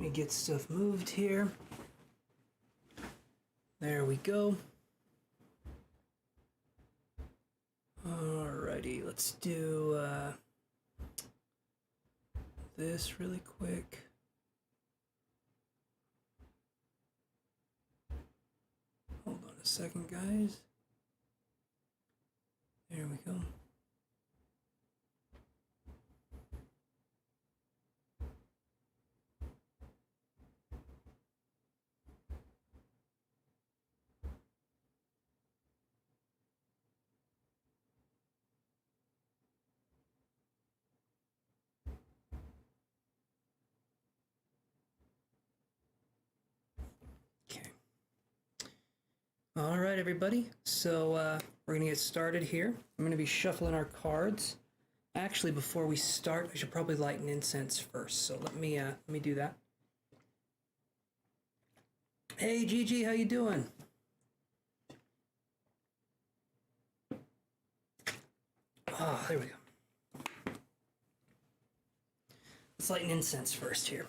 me get stuff moved here. There we go. Alrighty, let's do this really quick. Hold on a second, guys. There we go. Okay. All right, everybody. So we're gonna get started here. I'm gonna be shuffling our cards. Actually, before we start, I should probably light an incense first. So let me do that. Hey, Gigi, how you doing? Ah, there we go. Let's light an incense first here.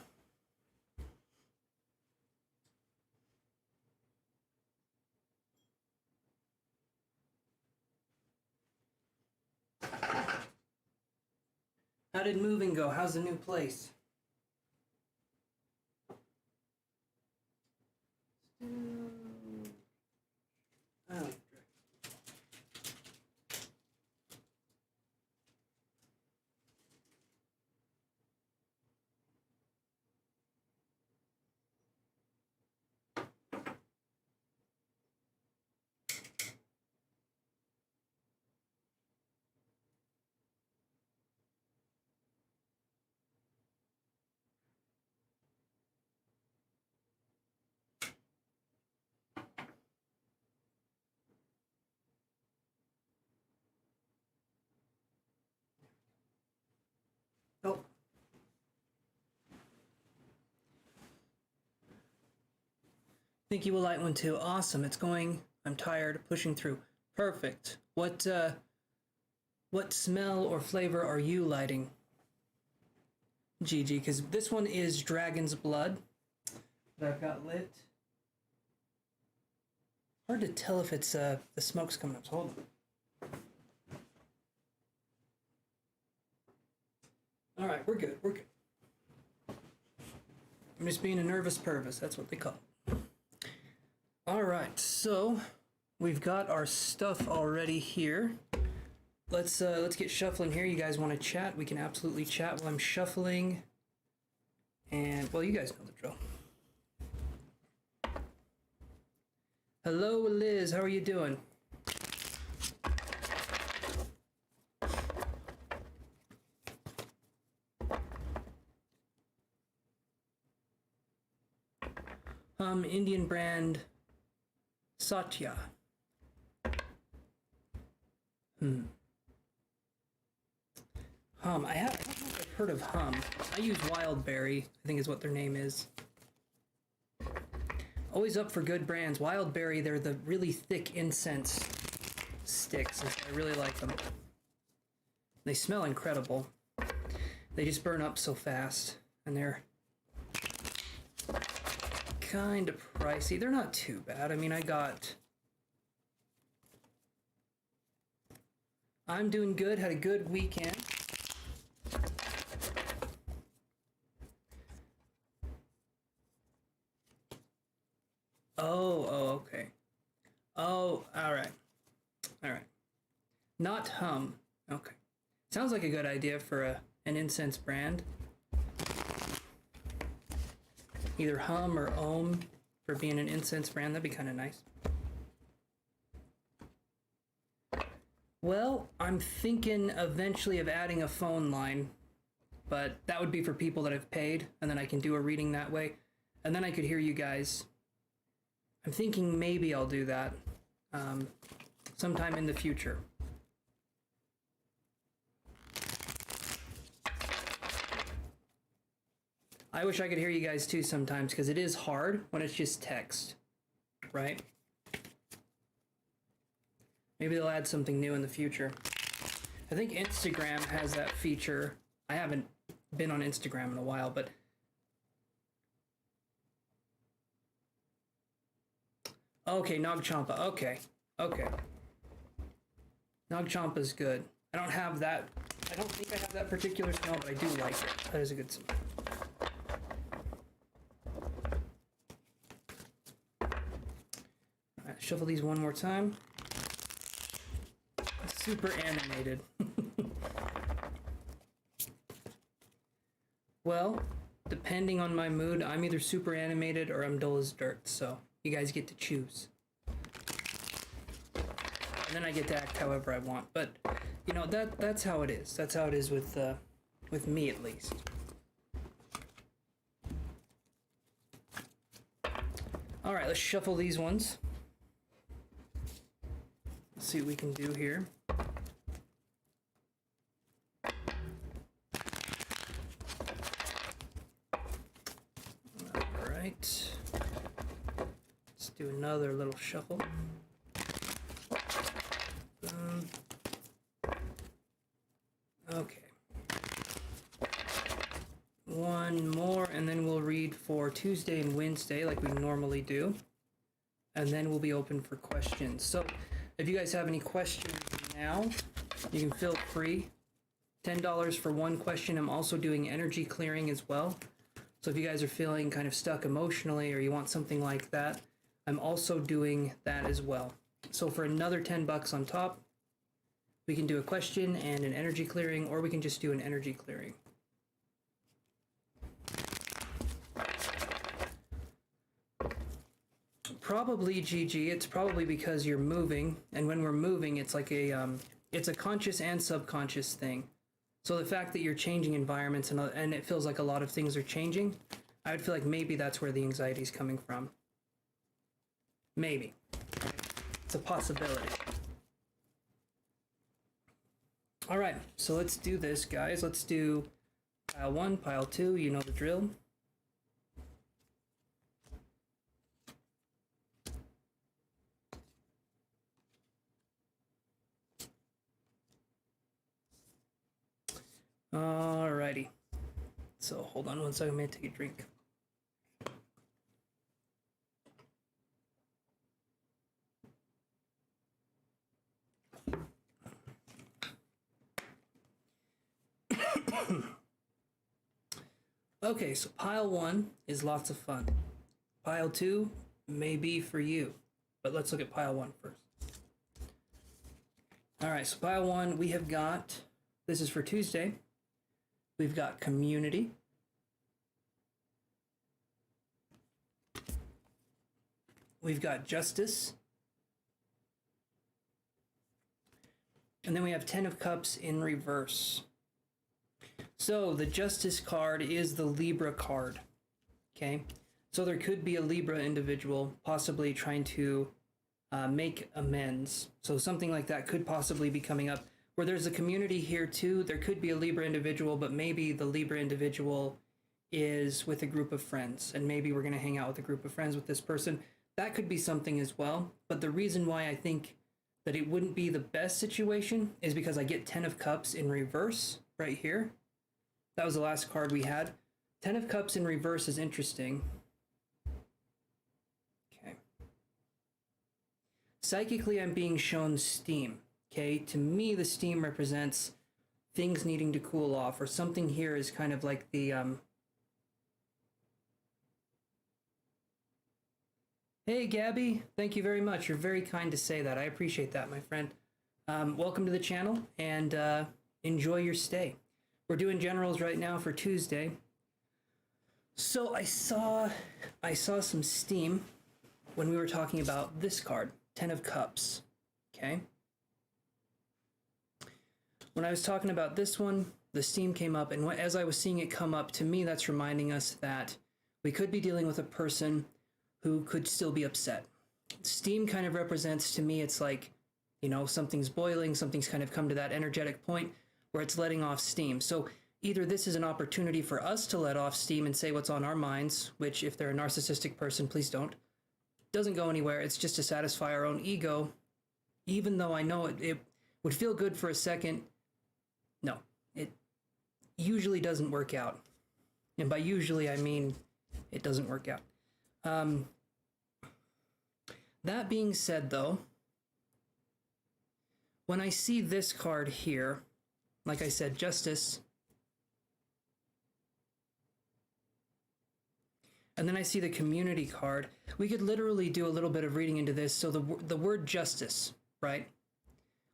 How did moving go? How's the new place? Oh. Oh. Think you will light one too. Awesome. It's going. I'm tired. Pushing through. Perfect. What smell or flavor are you lighting, Gigi? Because this one is Dragon's Blood that I've got lit. Hard to tell if it's the smoke's coming up. So hold on. All right, we're good. We're good. I'm just being a nervous pervis. That's what they call it. All right, so we've got our stuff already here. Let's get shuffling here. You guys want to chat? We can absolutely chat while I'm shuffling. And well, you guys know the drill. Hello, Liz. How are you doing? Indian brand Satya. Hum. I don't know if I've heard of Hum. I use Wildberry, I think is what their name is. Always up for good brands. Wildberry, they're the really thick incense sticks. I really like them. They smell incredible. They just burn up so fast, and they're kind of pricey. They're not too bad. I mean, I'm doing good. Had a good weekend. Oh, okay. Oh, all right. All right. Not Hum. Okay. Sounds like a good idea for an incense brand. Either Hum or Ohm for being an incense brand. That'd be kind of nice. Well, I'm thinking eventually of adding a phone line, but that would be for people that have paid, and then I can do a reading that way, and then I could hear you guys. I'm thinking maybe I'll do that sometime in the future. I wish I could hear you guys too sometimes, because it is hard when it's just text, right? Maybe they'll add something new in the future. I think Instagram has that feature. I haven't been on Instagram in a while, but Okay, Nagchampa. Okay. Okay. Nagchampa's good. I don't have that. I don't think I have that particular smell, but I do like it. That is a good smell. Alright, shuffle these one more time. Super animated. Well, depending on my mood, I'm either super animated or I'm dull as dirt, so you guys get to choose. And then I get to act however I want, but you know, that's how it is. That's how it is with me at least. All right, let's shuffle these ones. Let's see what we can do here. All right. Let's do another little shuffle. Okay. One more, and then we'll read for Tuesday and Wednesday like we normally do. And then we'll be open for questions. So if you guys have any questions now, you can feel free. $10 for one question. I'm also doing energy clearing as well. So if you guys are feeling kind of stuck emotionally or you want something like that, I'm also doing that as well. So for another 10 bucks on top, we can do a question and an energy clearing, or we can just do an energy clearing. Probably GG, it's probably because you're moving, and when we're moving, it's like it's a conscious and subconscious thing. So the fact that you're changing environments and it feels like a lot of things are changing, I would feel like maybe that's where the anxiety is coming from. Maybe. It's a possibility. All right, so let's do this, guys. Let's do pile 1, pile 2, you know the drill. Alrighty. So hold on one second, I'm gonna take a drink. Okay, so pile 1 is lots of fun. Pile 2 may be for you, but let's look at pile 1 first. All right, so pile 1, we have got, this is for Tuesday, we've got community. We've got justice. And then we have 10 of Cups in reverse. So the Justice card is the Libra card, okay? So there could be a Libra individual possibly trying to make amends. So something like that could possibly be coming up. Where there's a community here too, there could be a Libra individual, but maybe the Libra individual is with a group of friends, and maybe we're gonna hang out with a group of friends with this person. That could be something as well. But the reason why I think that it wouldn't be the best situation is because I get 10 of Cups in reverse right here. That was the last card we had. 10 of Cups in reverse is interesting. Okay. Psychically, I'm being shown steam. Okay, to me, the steam represents things needing to cool off, or something here is kind of like the, Hey, Gabby, thank you very much. You're very kind to say that. I appreciate that, my friend. Welcome to the channel, and enjoy your stay. We're doing generals right now for Tuesday. So I saw some steam when we were talking about this card, 10 of Cups, okay? When I was talking about this one, the steam came up, and as I was seeing it come up, to me that's reminding us that we could be dealing with a person who could still be upset. Steam kind of represents, to me, it's like, you know, something's boiling, something's kind of come to that energetic point where it's letting off steam. So either this is an opportunity for us to let off steam and say what's on our minds, which if they're a narcissistic person, please don't. Doesn't go anywhere. It's just to satisfy our own ego. Even though I know it would feel good for a second, no, it usually doesn't work out. And by usually, I mean it doesn't work out. That being said, though, when I see this card here, like I said, Justice, and then I see the Community card, we could literally do a little bit of reading into this. So the word justice, right?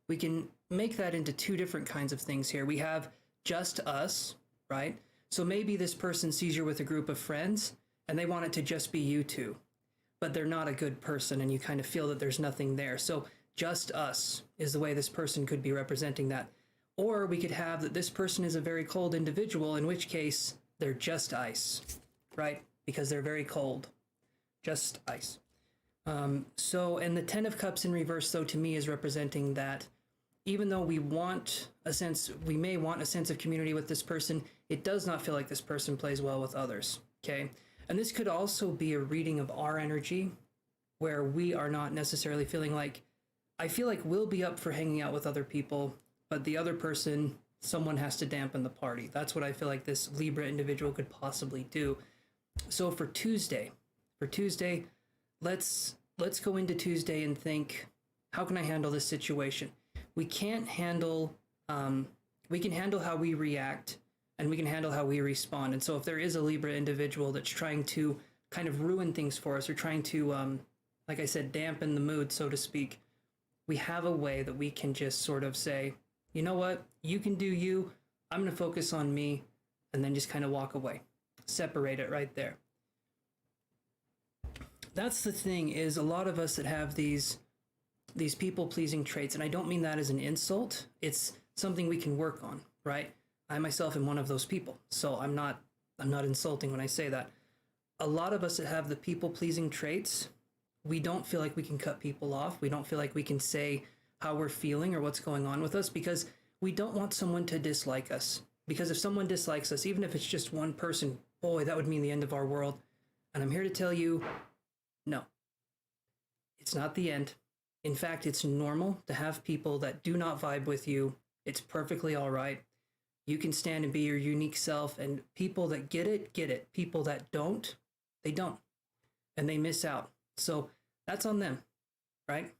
We can make that into two different kinds of things here. We have just us, right? So maybe this person sees you with a group of friends and they want it to just be you two, but they're not a good person and you kind of feel that there's nothing there. So just us is the way this person could be representing that. Or we could have that this person is a very cold individual, in which case they're just ice, right? Because they're very cold. Just ice. And the Ten of Cups in reverse, though, to me is representing that even though we may want a sense of community with this person, it does not feel like this person plays well with others, okay? And this could also be a reading of our energy, where we are not necessarily feeling like, I feel like we'll be up for hanging out with other people, but the other person, someone has to dampen the party. That's what I feel like this Libra individual could possibly do. So for Tuesday, let's go into Tuesday and think, how can I handle this situation? We can handle how we react, and we can handle how we respond. And so if there is a Libra individual that's trying to kind of ruin things for us, or trying to, like I said, dampen the mood, so to speak, we have a way that we can just sort of say, you know what, you can do you, I'm going to focus on me, and then just kind of walk away. Separate it right there. That's the thing, is a lot of us that have these people-pleasing traits, and I don't mean that as an insult, it's something we can work on, right? I myself am one of those people, so I'm not insulting when I say that. A lot of us that have the people-pleasing traits, we don't feel like we can cut people off. We don't feel like we can say how we're feeling or what's going on with us, because we don't want someone to dislike us. Because if someone dislikes us, even if it's just one person, boy, that would mean the end of our world. And I'm here to tell you, no, it's not the end. In fact, it's normal to have people that do not vibe with you. It's perfectly all right. You can stand and be your unique self, and people that get it, get it. People that don't, they don't. And they miss out. So that's on them, right?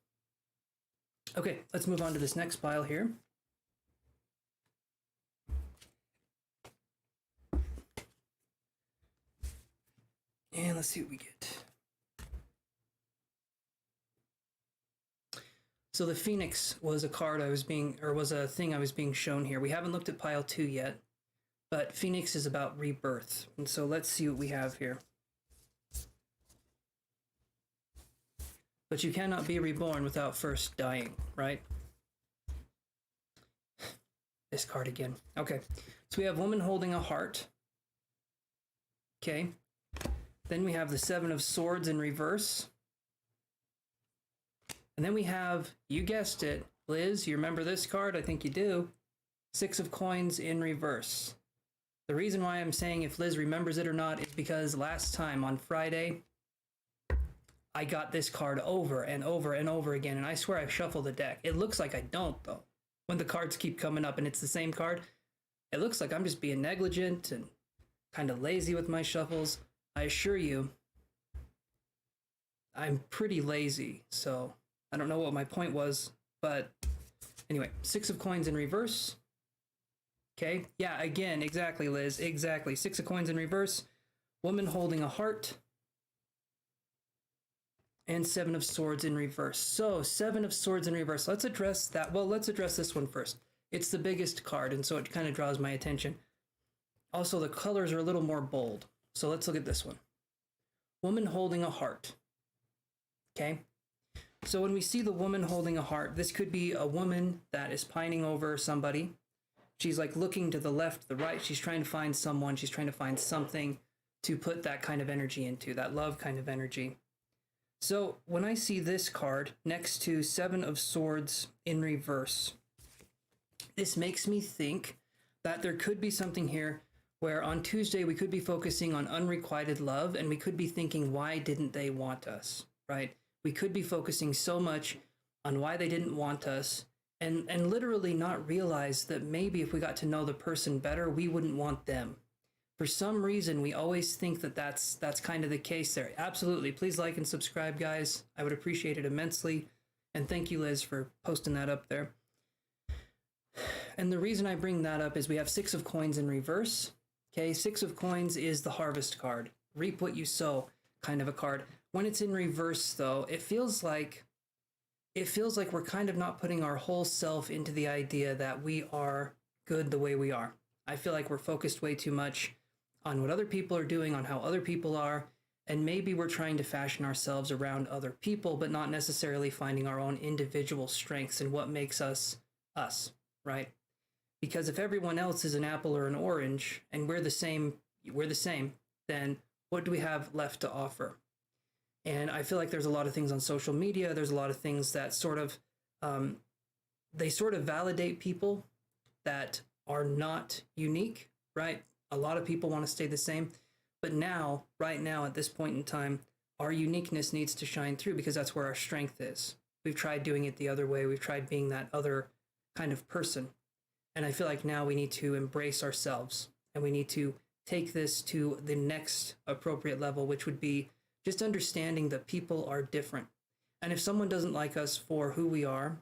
Okay, let's move on to this next pile here. And let's see what we get. So the Phoenix was a card was a thing I was being shown here. We haven't looked at pile 2 yet, but Phoenix is about rebirth. And so let's see what we have here. But you cannot be reborn without first dying, right? This card again. Okay, so we have woman holding a heart. Okay, then we have the Seven of Swords in reverse. And then we have, you guessed it, Liz, you remember this card? I think you do. Six of Coins in reverse. The reason why I'm saying if Liz remembers it or not is because last time on Friday, I got this card over and over and over again, and I swear I've shuffled the deck. It looks like I don't, though. When the cards keep coming up and it's the same card, it looks like I'm just being negligent and kind of lazy with my shuffles. I assure you, I'm pretty lazy, so I don't know what my point was, but anyway, Six of Coins in reverse. Okay, yeah, again, exactly, Liz, exactly. Six of Coins in reverse, woman holding a heart, and Seven of Swords in reverse. So, Seven of Swords in reverse. Let's address that. Well, let's address this one first. It's the biggest card, and so it kind of draws my attention. Also, the colors are a little more bold. So let's look at this one. Woman holding a heart. Okay? So when we see the woman holding a heart, this could be a woman that is pining over somebody. She's like looking to the left, the right. She's trying to find someone. She's trying to find something to put that kind of energy into, that love kind of energy. So when I see this card next to Seven of Swords in reverse, this makes me think that there could be something here where on Tuesday we could be focusing on unrequited love, and we could be thinking, why didn't they want us, right? We could be focusing so much on why they didn't want us, and literally not realize that maybe if we got to know the person better, we wouldn't want them. For some reason, we always think that that's kind of the case there. Absolutely. Please like and subscribe, guys. I would appreciate it immensely. And thank you, Liz, for posting that up there. And the reason I bring that up is we have 6 of coins in reverse. Okay, 6 of coins is the harvest card. Reap what you sow kind of a card. When it's in reverse, though, it feels like we're kind of not putting our whole self into the idea that we are good the way we are. I feel like we're focused way too much on what other people are doing, on how other people are, and maybe we're trying to fashion ourselves around other people, but not necessarily finding our own individual strengths and what makes us us, right? Because if everyone else is an apple or an orange and we're the same, then what do we have left to offer? And I feel like there's a lot of things on social media. There's a lot of things that sort of, they sort of validate people that are not unique, right? A lot of people want to stay the same. But now, right now, at this point in time, our uniqueness needs to shine through because that's where our strength is. We've tried doing it the other way. We've tried being that other kind of person. And I feel like now we need to embrace ourselves and we need to take this to the next appropriate level, which would be just understanding that people are different. And if someone doesn't like us for who we are,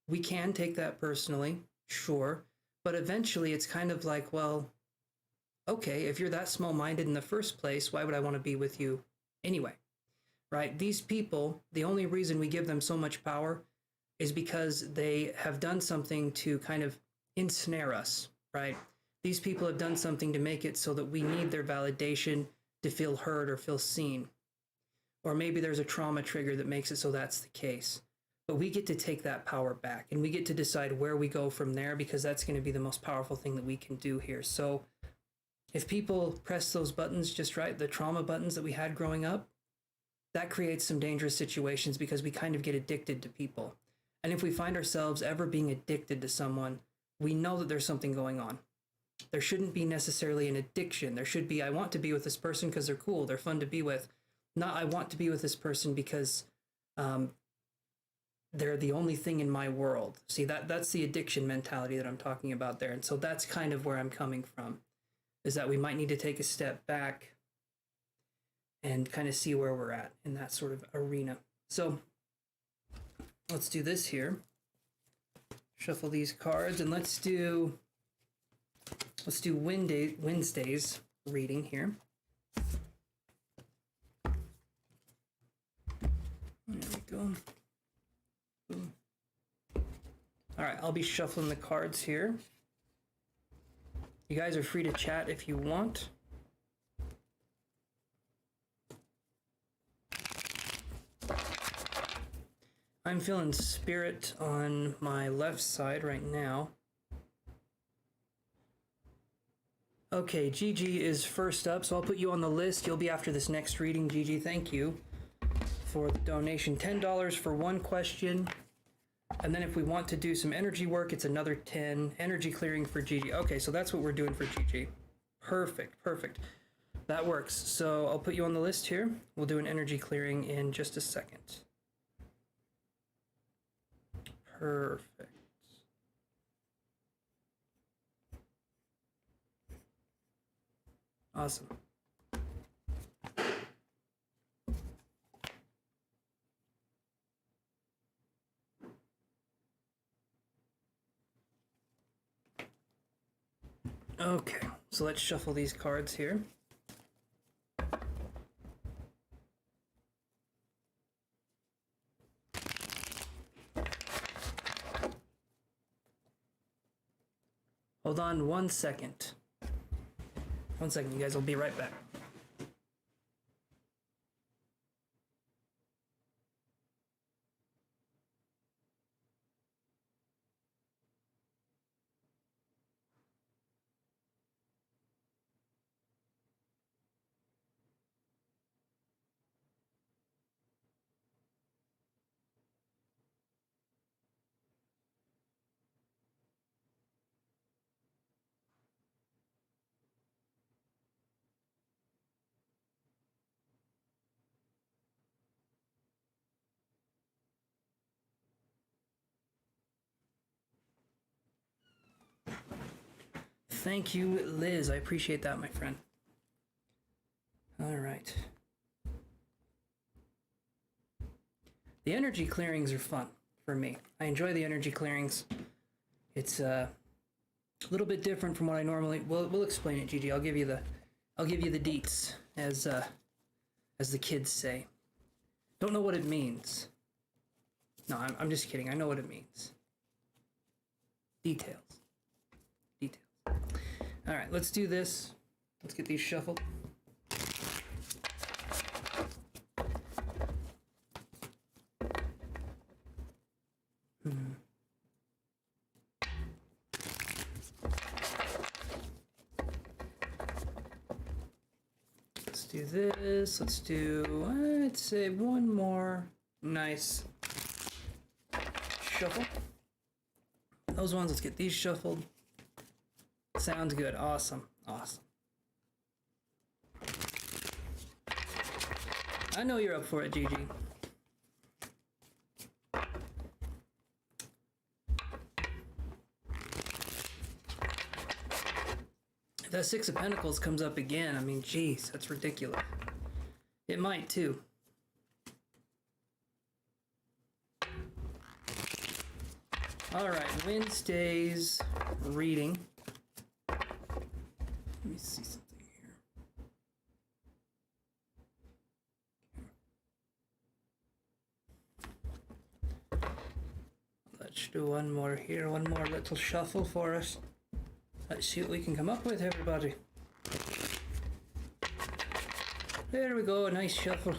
we can take that personally, sure. But eventually it's kind of like, well, okay, if you're that small-minded in the first place, why would I want to be with you anyway? Right? These people, the only reason we give them so much power is because they have done something to kind of ensnare us, right? These people have done something to make it so that we need their validation to feel heard or feel seen. Or maybe there's a trauma trigger that makes it so that's the case. But we get to take that power back and we get to decide where we go from there because that's going to be the most powerful thing that we can do here. So if people press those buttons just right, the trauma buttons that we had growing up, that creates some dangerous situations because we kind of get addicted to people. And if we find ourselves ever being addicted to someone, we know that there's something going on. There shouldn't be necessarily an addiction. There should be, I want to be with this person because they're cool, they're fun to be with. Not, I want to be with this person because they're the only thing in my world. See, that's the addiction mentality that I'm talking about there. And so that's kind of where I'm coming from, is that we might need to take a step back and kind of see where we're at in that sort of arena. So let's do this here. Shuffle these cards and let's do Wednesday's reading here. There we go. Boom. All right, I'll be shuffling the cards here. You guys are free to chat if you want. I'm feeling spirit on my left side right now. Okay, Gigi is first up, so I'll put you on the list. You'll be after this next reading, Gigi. Thank you for the donation. $10 for one question. And then if we want to do some energy work, it's another 10. Energy clearing for Gigi. Okay, so that's what we're doing for Gigi. Perfect, perfect. That works. So I'll put you on the list here. We'll do an energy clearing in just a second. Perfect. Awesome. Okay, so let's shuffle these cards here. Hold on 1 second. 1 second, you guys. I'll be right back. Thank you, Liz. I appreciate that, my friend. All right. The energy clearings are fun for me. I enjoy the energy clearings. It's a little bit different from what I normally. We'll explain it, Gigi. I'll give you the deets, as the kids say. Don't know what it means. No, I'm just kidding. I know what it means. Details. All right, let's do this. Let's get these shuffled. Let's do this. Let's do, I'd say, one more nice shuffle. Those ones, let's get these shuffled. Sounds good. Awesome. I know you're up for it, Gigi. If that Six of Pentacles comes up again, I mean, geez, that's ridiculous. It might, too. All right, Wednesday's reading. Let me see something here. Let's do one more here, one more little shuffle for us. Let's see what we can come up with, everybody. There we go, a nice shuffle.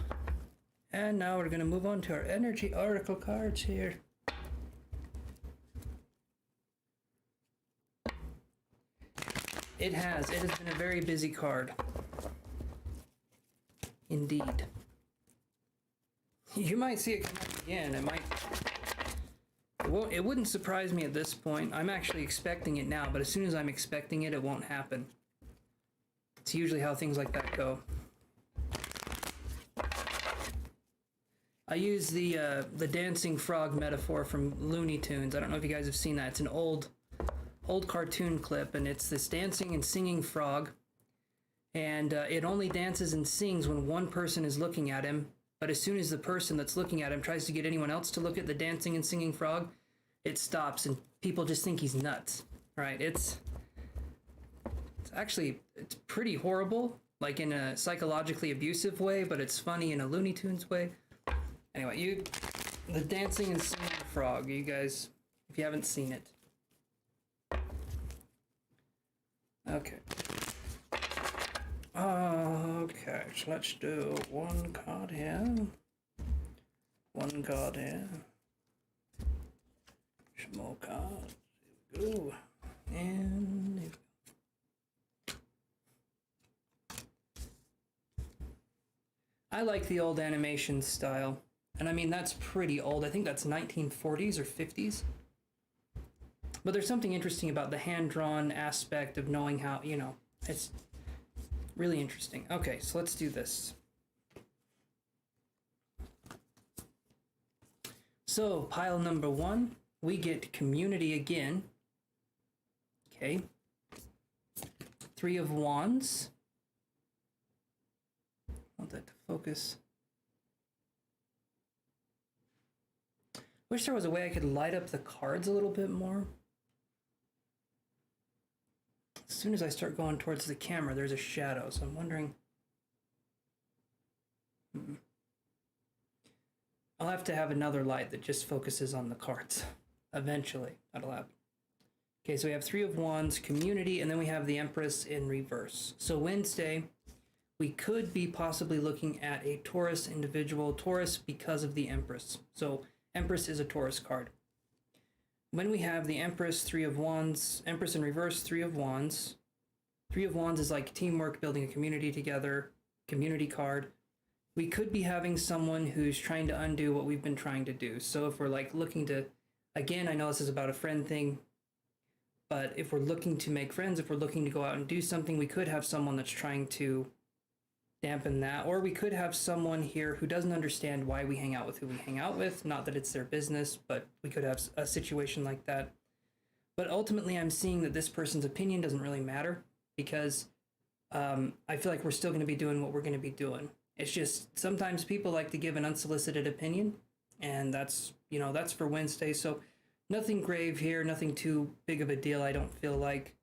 And now we're going to move on to our energy oracle cards here. It has been a very busy card. Indeed. You might see it come up again. It wouldn't surprise me at this point. I'm actually expecting it now, but as soon as I'm expecting it, it won't happen. It's usually how things like that go. I use the dancing frog metaphor from Looney Tunes. I don't know if you guys have seen that. It's an old cartoon clip, and it's this dancing and singing frog, and it only dances and sings when one person is looking at him, but as soon as the person that's looking at him tries to get anyone else to look at the dancing and singing frog, it stops, and people just think he's nuts, right? It's pretty horrible, like in a psychologically abusive way, but it's funny in a Looney Tunes way. Anyway, the dancing and singing frog, you guys, if you haven't seen it. Okay. Okay, so let's do one card here. One card here. Some more cards. Here we go. And here we go. I like the old animation style. And I mean, that's pretty old. I think that's 1940s or 50s. But there's something interesting about the hand-drawn aspect of knowing how, it's really interesting. Okay, so let's do this. So, pile number 1, we get community again. Okay. 3 of Wands. I want that to focus. Wish there was a way I could light up the cards a little bit more. As soon as I start going towards the camera, there's a shadow, so I'm wondering... I'll have to have another light that just focuses on the cards. Eventually, that'll happen. Okay, so we have 3 of Wands, community, and then we have the Empress in reverse. So Wednesday, we could be possibly looking at a Taurus individual. Taurus because of the Empress. So Empress is a Taurus card. When we have the Empress, 3 of Wands, Empress in reverse, 3 of Wands. 3 of Wands is like teamwork, building a community together, community card. We could be having someone who's trying to undo what we've been trying to do. So if we're like looking to, again, I know this is about a friend thing, but if we're looking to make friends, if we're looking to go out and do something, we could have someone that's trying to dampen that. Or we could have someone here who doesn't understand why we hang out with who we hang out with. Not that it's their business, but we could have a situation like that. But ultimately, I'm seeing that this person's opinion doesn't really matter because I feel like we're still going to be doing what we're going to be doing. It's just sometimes people like to give an unsolicited opinion, and that's, you know, that's for Wednesday. So nothing grave here, nothing too big of a deal, I don't feel like.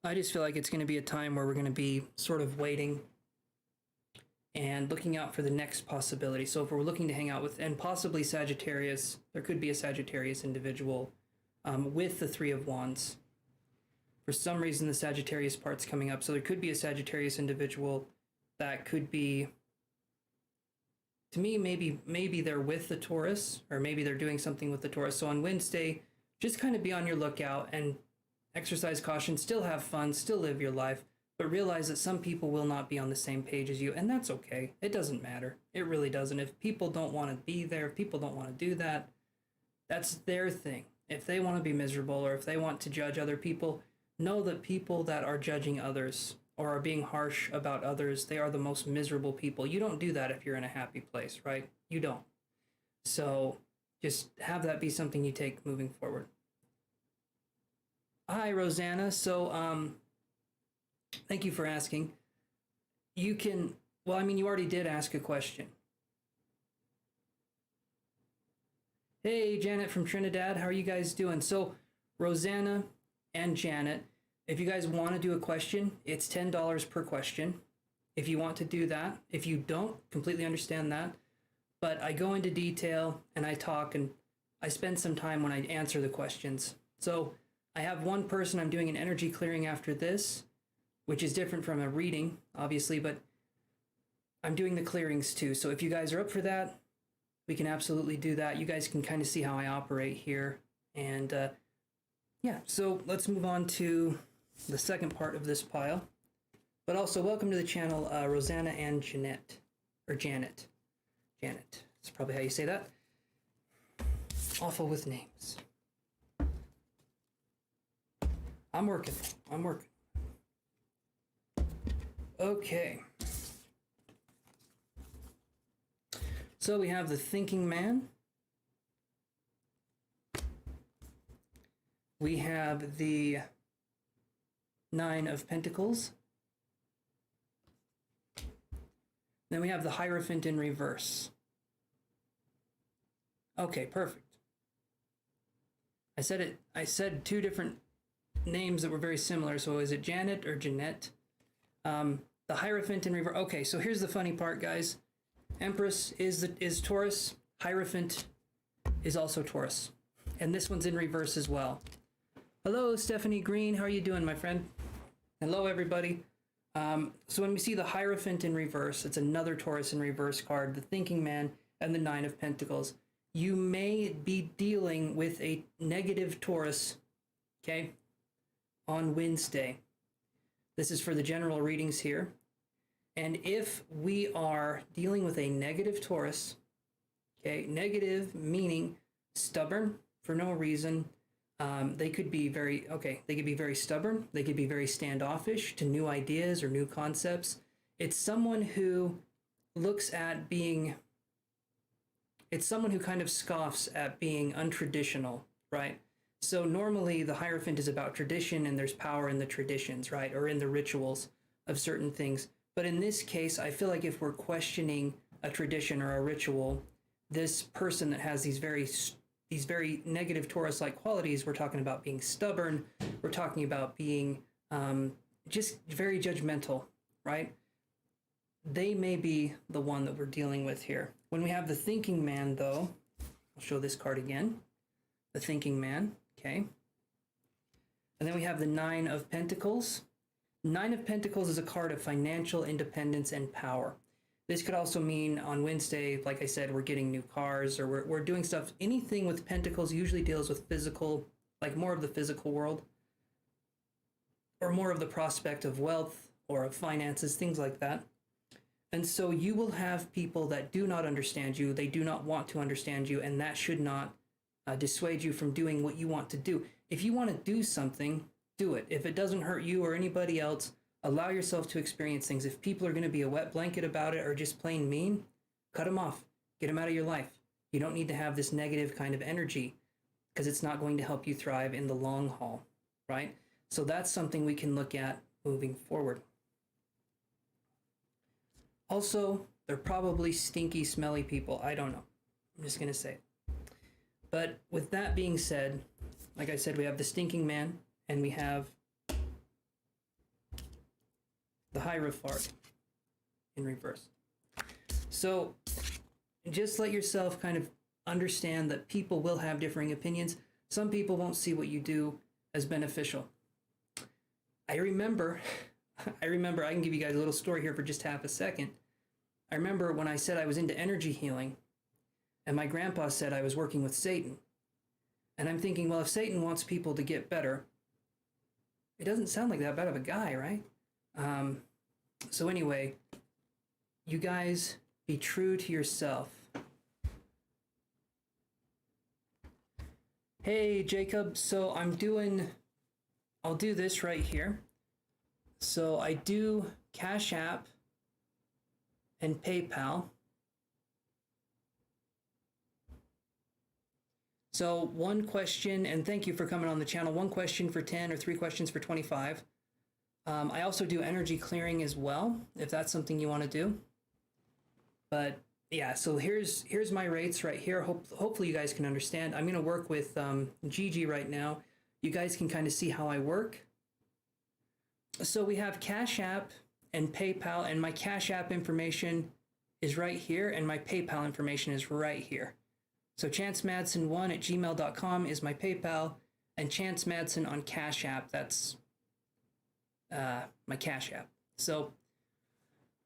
I just feel like it's going to be a time where we're going to be sort of waiting and looking out for the next possibility. So if we're looking to hang out with, and possibly Sagittarius, there could be a Sagittarius individual with the Three of Wands. For some reason, the Sagittarius part's coming up. So there could be a Sagittarius individual that could be, to me, maybe they're with the Taurus, or maybe they're doing something with the Taurus. So on Wednesday, just kind of be on your lookout and exercise caution, still have fun, still live your life, but realize that some people will not be on the same page as you, and that's okay. It doesn't matter. It really doesn't. If people don't want to be there, if people don't want to do that, that's their thing. If they want to be miserable, or if they want to judge other people, know that people that are judging others or are being harsh about others, they are the most miserable people. You don't do that if you're in a happy place, right? You don't. So just have that be something you take moving forward. Hi, Rosanna. So, thank you for asking. You can, well, I mean, you already did ask a question. Hey, Janet from Trinidad. How are you guys doing? So, Rosanna and Janet, if you guys want to do a question, it's $10 per question. If you want to do that, if you don't, completely understand that. But I go into detail and I talk and I spend some time when I answer the questions. So, I have one person, I'm doing an energy clearing after this, which is different from a reading, obviously, but I'm doing the clearings too. So if you guys are up for that, we can absolutely do that. You guys can kind of see how I operate here. And yeah, so let's move on to the second part of this pile. But also, welcome to the channel, Rosanna and Jeanette, or Janet. Janet, that's probably how you say that. Awful with names. I'm working. Okay. So we have the thinking man. We have the Nine of Pentacles. Then we have the Hierophant in reverse. Okay, perfect. I said two different names that were very similar. So is it Janet or Jeanette? The Hierophant in reverse. Okay, so here's the funny part, guys. Empress is Taurus. Hierophant is also Taurus. And this one's in reverse as well. Hello, Stephanie Green. How are you doing, my friend? Hello, everybody. So when we see the Hierophant in reverse, it's another Taurus in reverse card, the Thinking Man, and the Nine of Pentacles. You may be dealing with a negative Taurus, okay, on Wednesday. This is for the general readings here. And if we are dealing with a negative Taurus, okay, negative meaning stubborn for no reason, they could be very stubborn. They could be very standoffish to new ideas or new concepts. It's someone who it's someone who kind of scoffs at being untraditional, right? So normally the Hierophant is about tradition, and there's power in the traditions, right? Or in the rituals of certain things. But in this case, I feel like if we're questioning a tradition or a ritual, this person that has these very negative Taurus-like qualities, we're talking about being stubborn, we're talking about being just very judgmental, right? They may be the one that we're dealing with here. When we have the Thinking Man, though, I'll show this card again. The Thinking Man, okay? And then we have the Nine of Pentacles. Nine of Pentacles is a card of financial independence and power. This could also mean on Wednesday, like I said, we're getting new cars, or we're doing stuff. Anything with Pentacles usually deals with physical, like more of the physical world, or more of the prospect of wealth or of finances, things like that. And so you will have people that do not understand you. They do not want to understand you, and that should not dissuade you from doing what you want to do. If you want to do something, do it. If it doesn't hurt you or anybody else, allow yourself to experience things. If people are going to be a wet blanket about it or just plain mean, cut them off. Get them out of your life. You don't need to have this negative kind of energy, because it's not going to help you thrive in the long haul. right? So that's something we can look at moving forward. Also, they're probably stinky, smelly people. I don't know. I'm just going to say it. But with that being said, like I said, we have the stinking man and we have the Hierophant in reverse. So just let yourself kind of understand that people will have differing opinions. Some people won't see what you do as beneficial. I remember, I can give you guys a little story here for just half a second. I remember when I said I was into energy healing, and my grandpa said I was working with Satan. And I'm thinking, well, if Satan wants people to get better, it doesn't sound like that bad of a guy, right? So anyway, you guys be true to yourself. Hey, Jacob, so I'll do this right here. So I do Cash App and PayPal. So one question, and thank you for coming on the channel, one question for 10 or 3 questions for 25. I also do energy clearing as well, if that's something you want to do. But yeah, so here's my rates right here. Hopefully you guys can understand. I'm going to work with Gigi right now. You guys can kind of see how I work. So we have Cash App and PayPal, and my Cash App information is right here, and my PayPal information is right here. So ChanceMadsen1@gmail.com is my PayPal, and ChanceMadsen on Cash App, that's my Cash App. So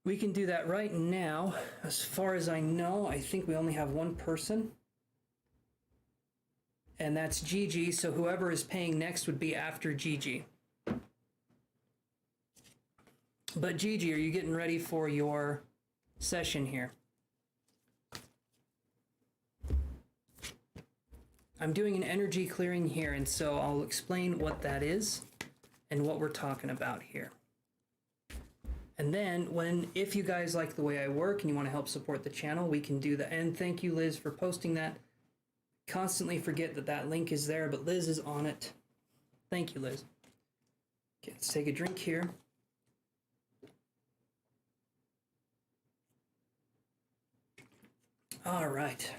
we can do that right now. As far as I know, I think we only have one person, and that's Gigi, so whoever is paying next would be after Gigi. But Gigi, are you getting ready for your session here? I'm doing an energy clearing here, and so I'll explain what that is and what we're talking about here. And then if you guys like the way I work and you want to help support the channel, we can do that. And thank you, Liz, for posting that. Constantly forget that link is there, but Liz is on it. Thank you, Liz. Okay, let's take a drink here. All right.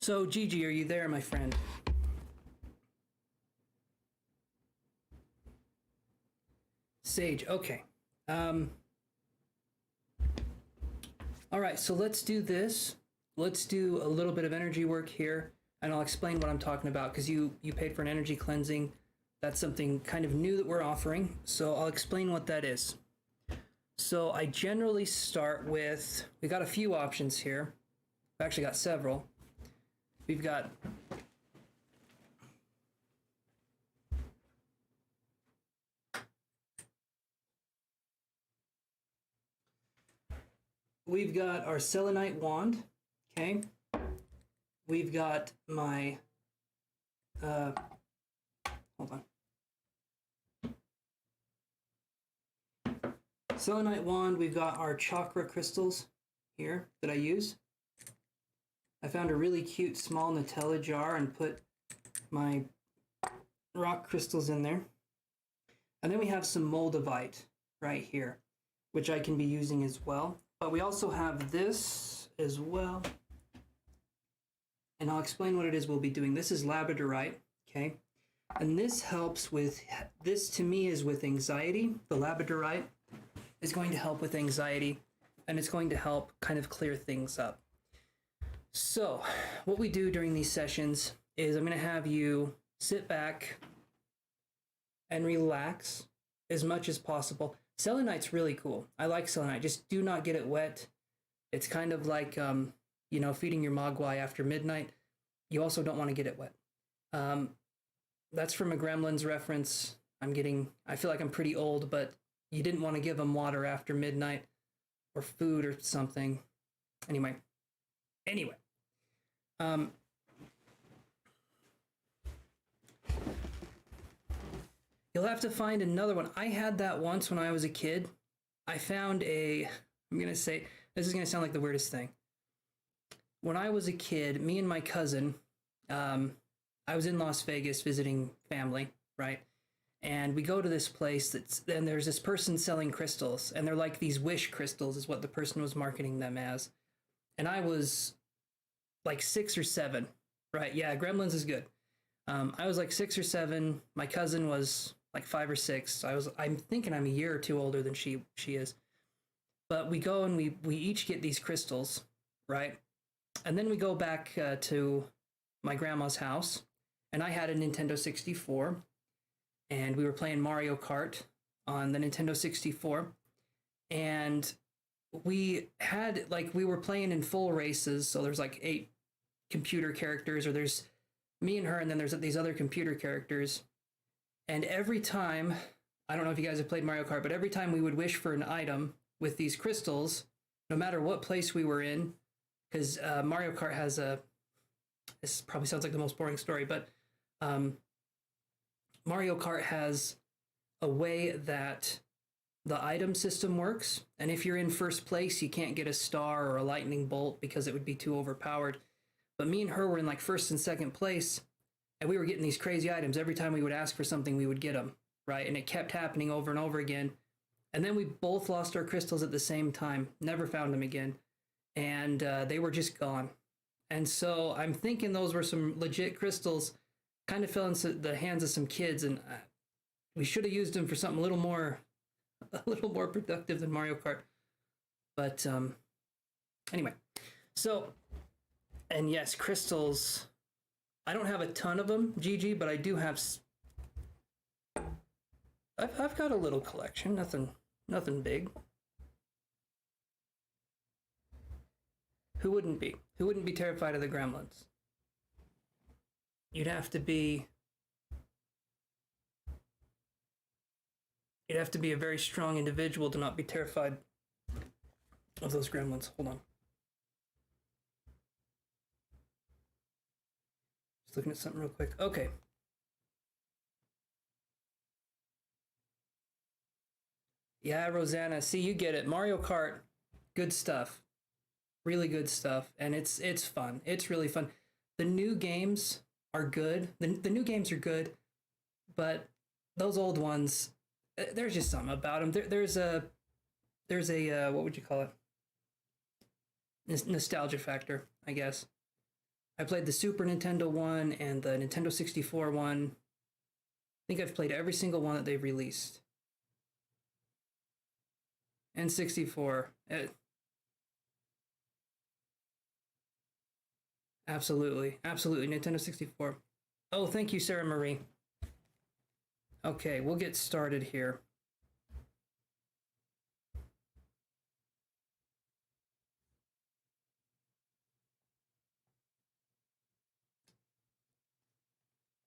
So, Gigi, are you there, my friend? Sage, okay. All right, so let's do this. Let's do a little bit of energy work here, and I'll explain what I'm talking about, because you paid for an energy cleansing. That's something kind of new that we're offering, so I'll explain what that is. So I generally start with, we got a few options here. We've actually got several. We've got our selenite wand, okay? We've got my, hold on. Selenite wand, we've got our chakra crystals here that I use. I found a really cute small Nutella jar and put my rock crystals in there. And then we have some moldavite right here, which I can be using as well. But we also have this as well. And I'll explain what it is we'll be doing. This is labradorite, okay? And this helps with, this to me is with anxiety. The labradorite is going to help with anxiety, and it's going to help kind of clear things up. So what we do during these sessions is I'm going to have you sit back and relax as much as possible. Selenite's really cool. I like selenite. Just do not get it wet. It's kind of like, you know, feeding your mogwai after midnight. You also don't want to get it wet. That's from a Gremlins reference. I feel like I'm pretty old, but you didn't want to give them water after midnight or food or something. Anyway. You'll have to find another one. I had that once when I was a kid. I found I'm going to say, this is going to sound like the weirdest thing. When I was a kid, me and my cousin, I was in Las Vegas visiting family, right? And we go to this place and there's this person selling crystals, and they're like these wish crystals, is what the person was marketing them as. And I was like 6 or 7, right? Yeah, Gremlins is good. I was like 6 or 7. My cousin was like 5 or 6. So I'm thinking I'm a year or two older than she is. But we go and we each get these crystals, right? And then we go back to my grandma's house, and I had a Nintendo 64, and we were playing Mario Kart on the Nintendo 64, and we were playing in full races. So there's like 8 computer characters, or there's me and her, and then there's these other computer characters. And every time, I don't know if you guys have played Mario Kart, but every time we would wish for an item with these crystals, no matter what place we were in, because Mario Kart has this probably sounds like the most boring story, but Mario Kart has a way that the item system works. And if you're in first place, you can't get a star or a lightning bolt because it would be too overpowered. But me and her were in like first and second place, and we were getting these crazy items. Every time we would ask for something, we would get them, right? And it kept happening over and over again. And then we both lost our crystals at the same time, never found them again. And they were just gone. And so I'm thinking those were some legit crystals, kind of fell into the hands of some kids, and we should have used them for something a little more productive than Mario Kart. But anyway, so, and yes, crystals, I don't have a ton of them, GG, but I do have, I've got a little collection, nothing big. Who wouldn't be? Who wouldn't be terrified of the gremlins? You'd have to be a very strong individual to not be terrified of those gremlins. Hold on. Just looking at something real quick. Okay. Yeah, Rosanna. See, you get it. Mario Kart, good stuff. Really good stuff. And it's fun. It's really fun. The new games are good. The new games are good, but those old ones, there's just something about them. There's a what would you call it? Nostalgia factor, I guess. I played the Super Nintendo one and the Nintendo 64 one. I think I've played every single one that they've released. And 64. Absolutely. Nintendo 64. Oh, thank you, Sarah Marie. Okay, we'll get started here.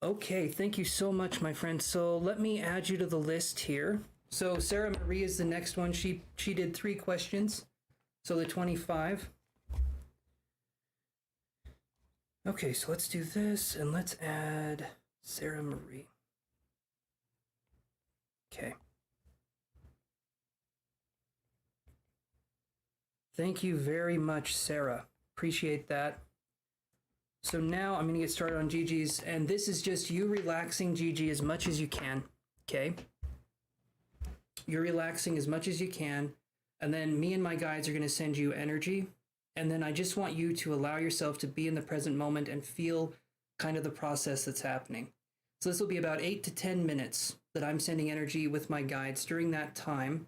Okay, thank you so much, my friend. So let me add you to the list here. So Sarah Marie is the next one. She did 3 questions. So the 25. Okay, so let's do this, and let's add Sarah Marie. Okay. Thank you very much, Sarah. Appreciate that. So now I'm going to get started on GG's, and this is just you relaxing, GG, as much as you can, okay? You're relaxing as much as you can, and then me and my guides are going to send you energy. And then I just want you to allow yourself to be in the present moment and feel kind of the process that's happening. So this will be about 8 to 10 minutes that I'm sending energy with my guides. During that time,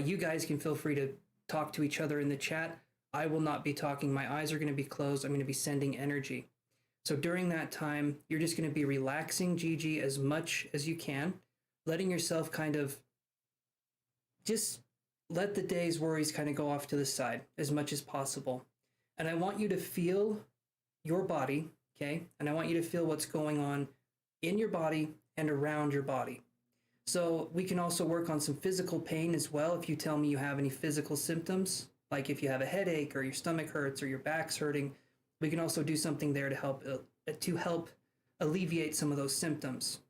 you guys can feel free to talk to each other in the chat. I will not be talking. My eyes are going to be closed. I'm going to be sending energy. So during that time, you're just going to be relaxing, GG, as much as you can, letting yourself kind of just let the day's worries kind of go off to the side as much as possible. And I want you to feel your body, okay? And I want you to feel what's going on in your body and around your body. So we can also work on some physical pain as well. If you tell me you have any physical symptoms, like if you have a headache or your stomach hurts or your back's hurting, we can also do something there to help alleviate some of those symptoms.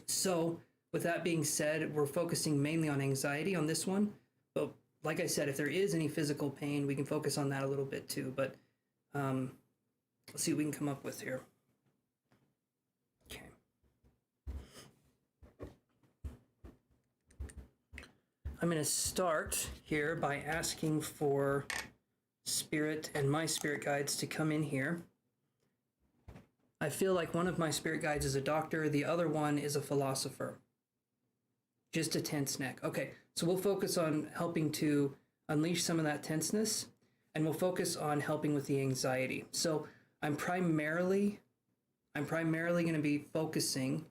So with that being said, we're focusing mainly on anxiety on this one. But like I said, if there is any physical pain, we can focus on that a little bit too. But Let's see what we can come up with here. Okay. I'm going to start here by asking for spirit and my spirit guides to come in here. I feel like one of my spirit guides is a doctor, the other one is a philosopher. Just a tense neck. Okay, so we'll focus on helping to unleash some of that tenseness, and we'll focus on helping with the anxiety. So I'm primarily going to be focusing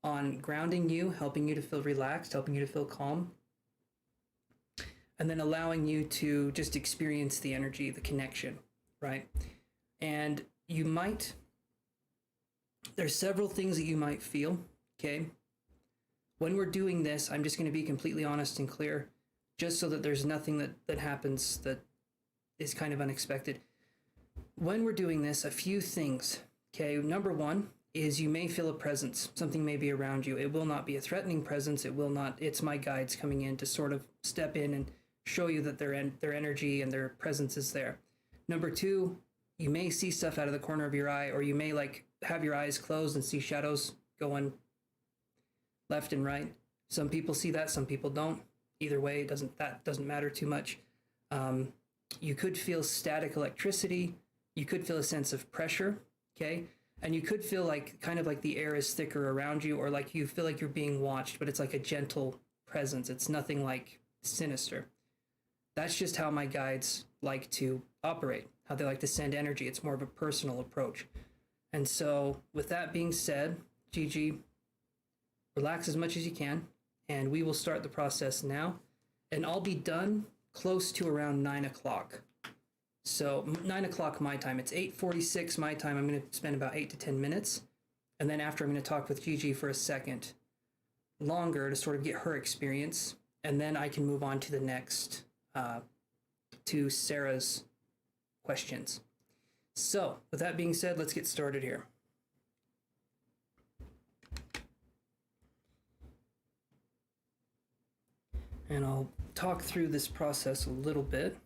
on grounding you, helping you to feel relaxed, helping you to feel calm, and then allowing you to just experience the energy, the connection, right? And there's several things that you might feel, okay? When we're doing this, I'm just going to be completely honest and clear, just so that there's nothing that happens that is kind of unexpected. When we're doing this, a few things, okay? Number one is you may feel a presence. Something may be around you. It will not be a threatening presence. It's my guides coming in to sort of step in and show you that their energy and their presence is there. Number two, you may see stuff out of the corner of your eye, or you may like have your eyes closed and see shadows going left and right. Some people see that, some people don't. Either way, that doesn't matter too much. You could feel static electricity. You could feel a sense of pressure, okay? And you could feel like kind of like the air is thicker around you, or like you feel like you're being watched, but it's like a gentle presence. It's nothing like sinister. That's just how my guides like to operate, how they like to send energy. It's more of a personal approach. And so with that being said, Gigi, relax as much as you can, and we will start the process now. And I'll be done close to around 9 o'clock. So 9 o'clock my time. It's 8:46 my time. I'm going to spend about 8 to 10 minutes. And then after, I'm going to talk with Gigi for a second longer to sort of get her experience. And then I can move on to the next, to Sarah's questions. So with that being said, let's get started here. And I'll talk through this process a little bit.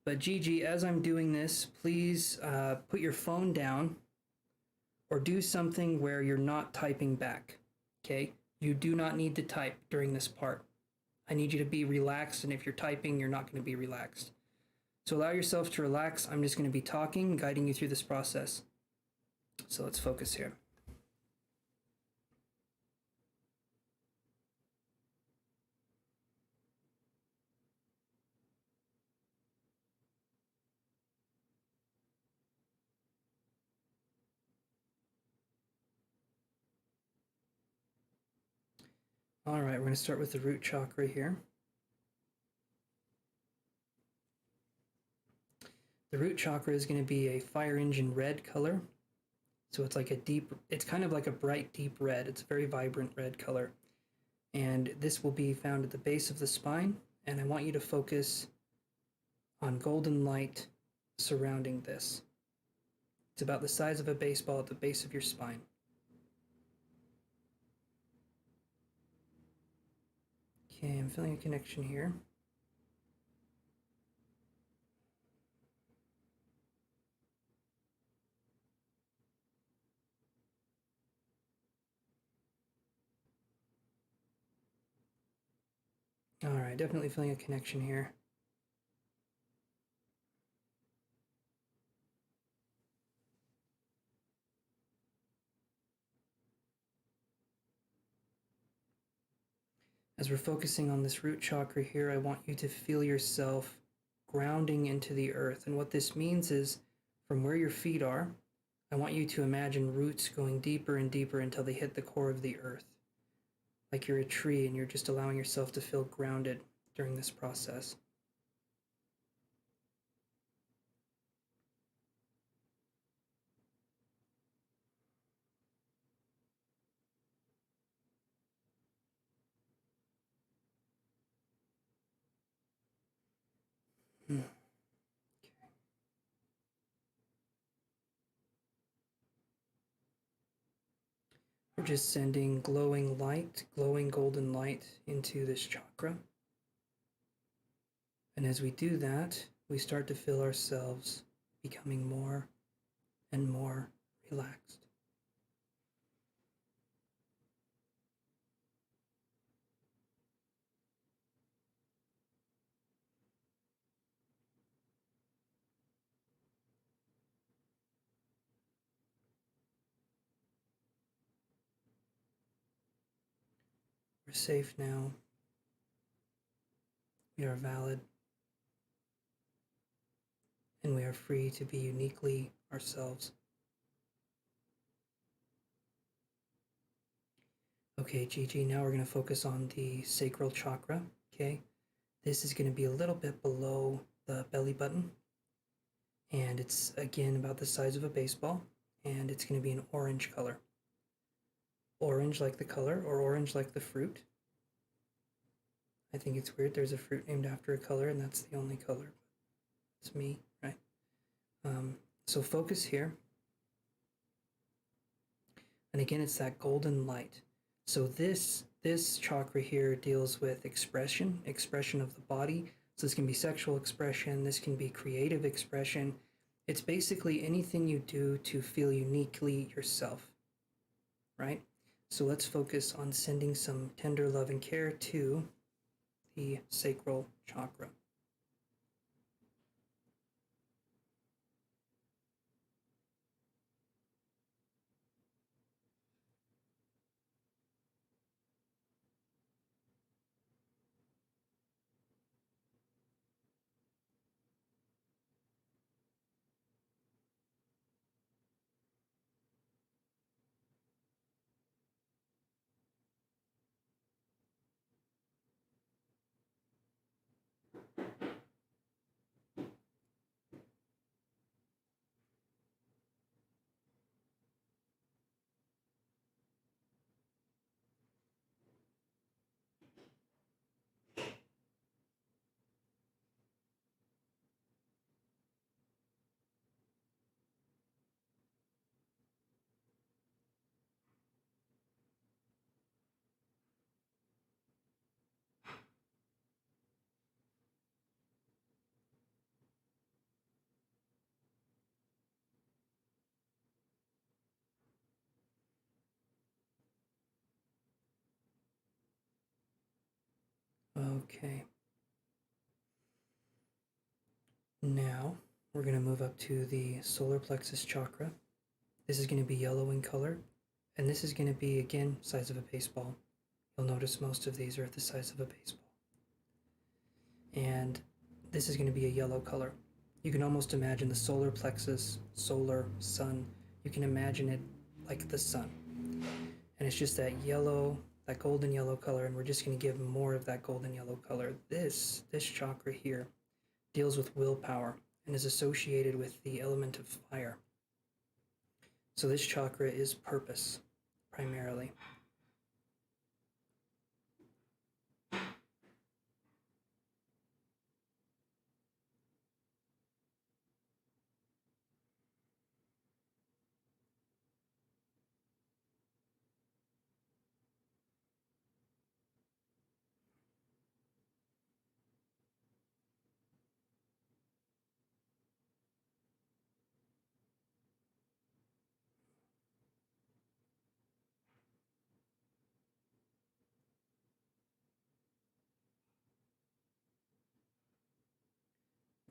But Gigi, as I'm doing this, please put your phone down or do something where you're not typing back, okay? You do not need to type during this part. I need you to be relaxed, and if you're typing, you're not going to be relaxed. So allow yourself to relax. I'm just going to be talking, guiding you through this process. So let's focus here. All right, we're going to start with the root chakra here. The root chakra is going to be a fire engine red color. So it's like it's kind of like a bright, deep red. It's a very vibrant red color. And this will be found at the base of the spine. And I want you to focus on golden light surrounding this. It's about the size of a baseball at the base of your spine. Okay, I'm feeling a connection here. All right, definitely feeling a connection here. As we're focusing on this root chakra here, I want you to feel yourself grounding into the earth. And what this means is, from where your feet are, I want you to imagine roots going deeper and deeper until they hit the core of the earth. Like you're a tree and you're just allowing yourself to feel grounded during this process. Okay. We're just sending glowing light, glowing golden light into this chakra. And as we do that, we start to feel ourselves becoming more and more relaxed. We're safe now. We are valid. And we are free to be uniquely ourselves. Okay, Gigi, now we're going to focus on the sacral chakra, okay? This is going to be a little bit below the belly button, and it's, again, about the size of a baseball, and it's going to be an orange color. Orange like the color, or orange like the fruit. I think it's weird, there's a fruit named after a color, and that's the only color. It's me, right? So focus here. And again, it's that golden light. So this chakra here deals with expression of the body. So this can be sexual expression, this can be creative expression. It's basically anything you do to feel uniquely yourself, right? So let's focus on sending some tender love and care to the sacral chakra. Okay. Now we're going to move up to the solar plexus chakra. This is going to be yellow in color, and this is going to be, again, size of a baseball. You'll notice most of these are the size of a baseball. And this is going to be a yellow color. You can almost imagine the solar plexus, solar, sun. You can imagine it like the sun. And it's just that yellow, that golden yellow color, and we're just going to give more of that golden yellow color. This chakra here deals with willpower and is associated with the element of fire. So this chakra is purpose, primarily.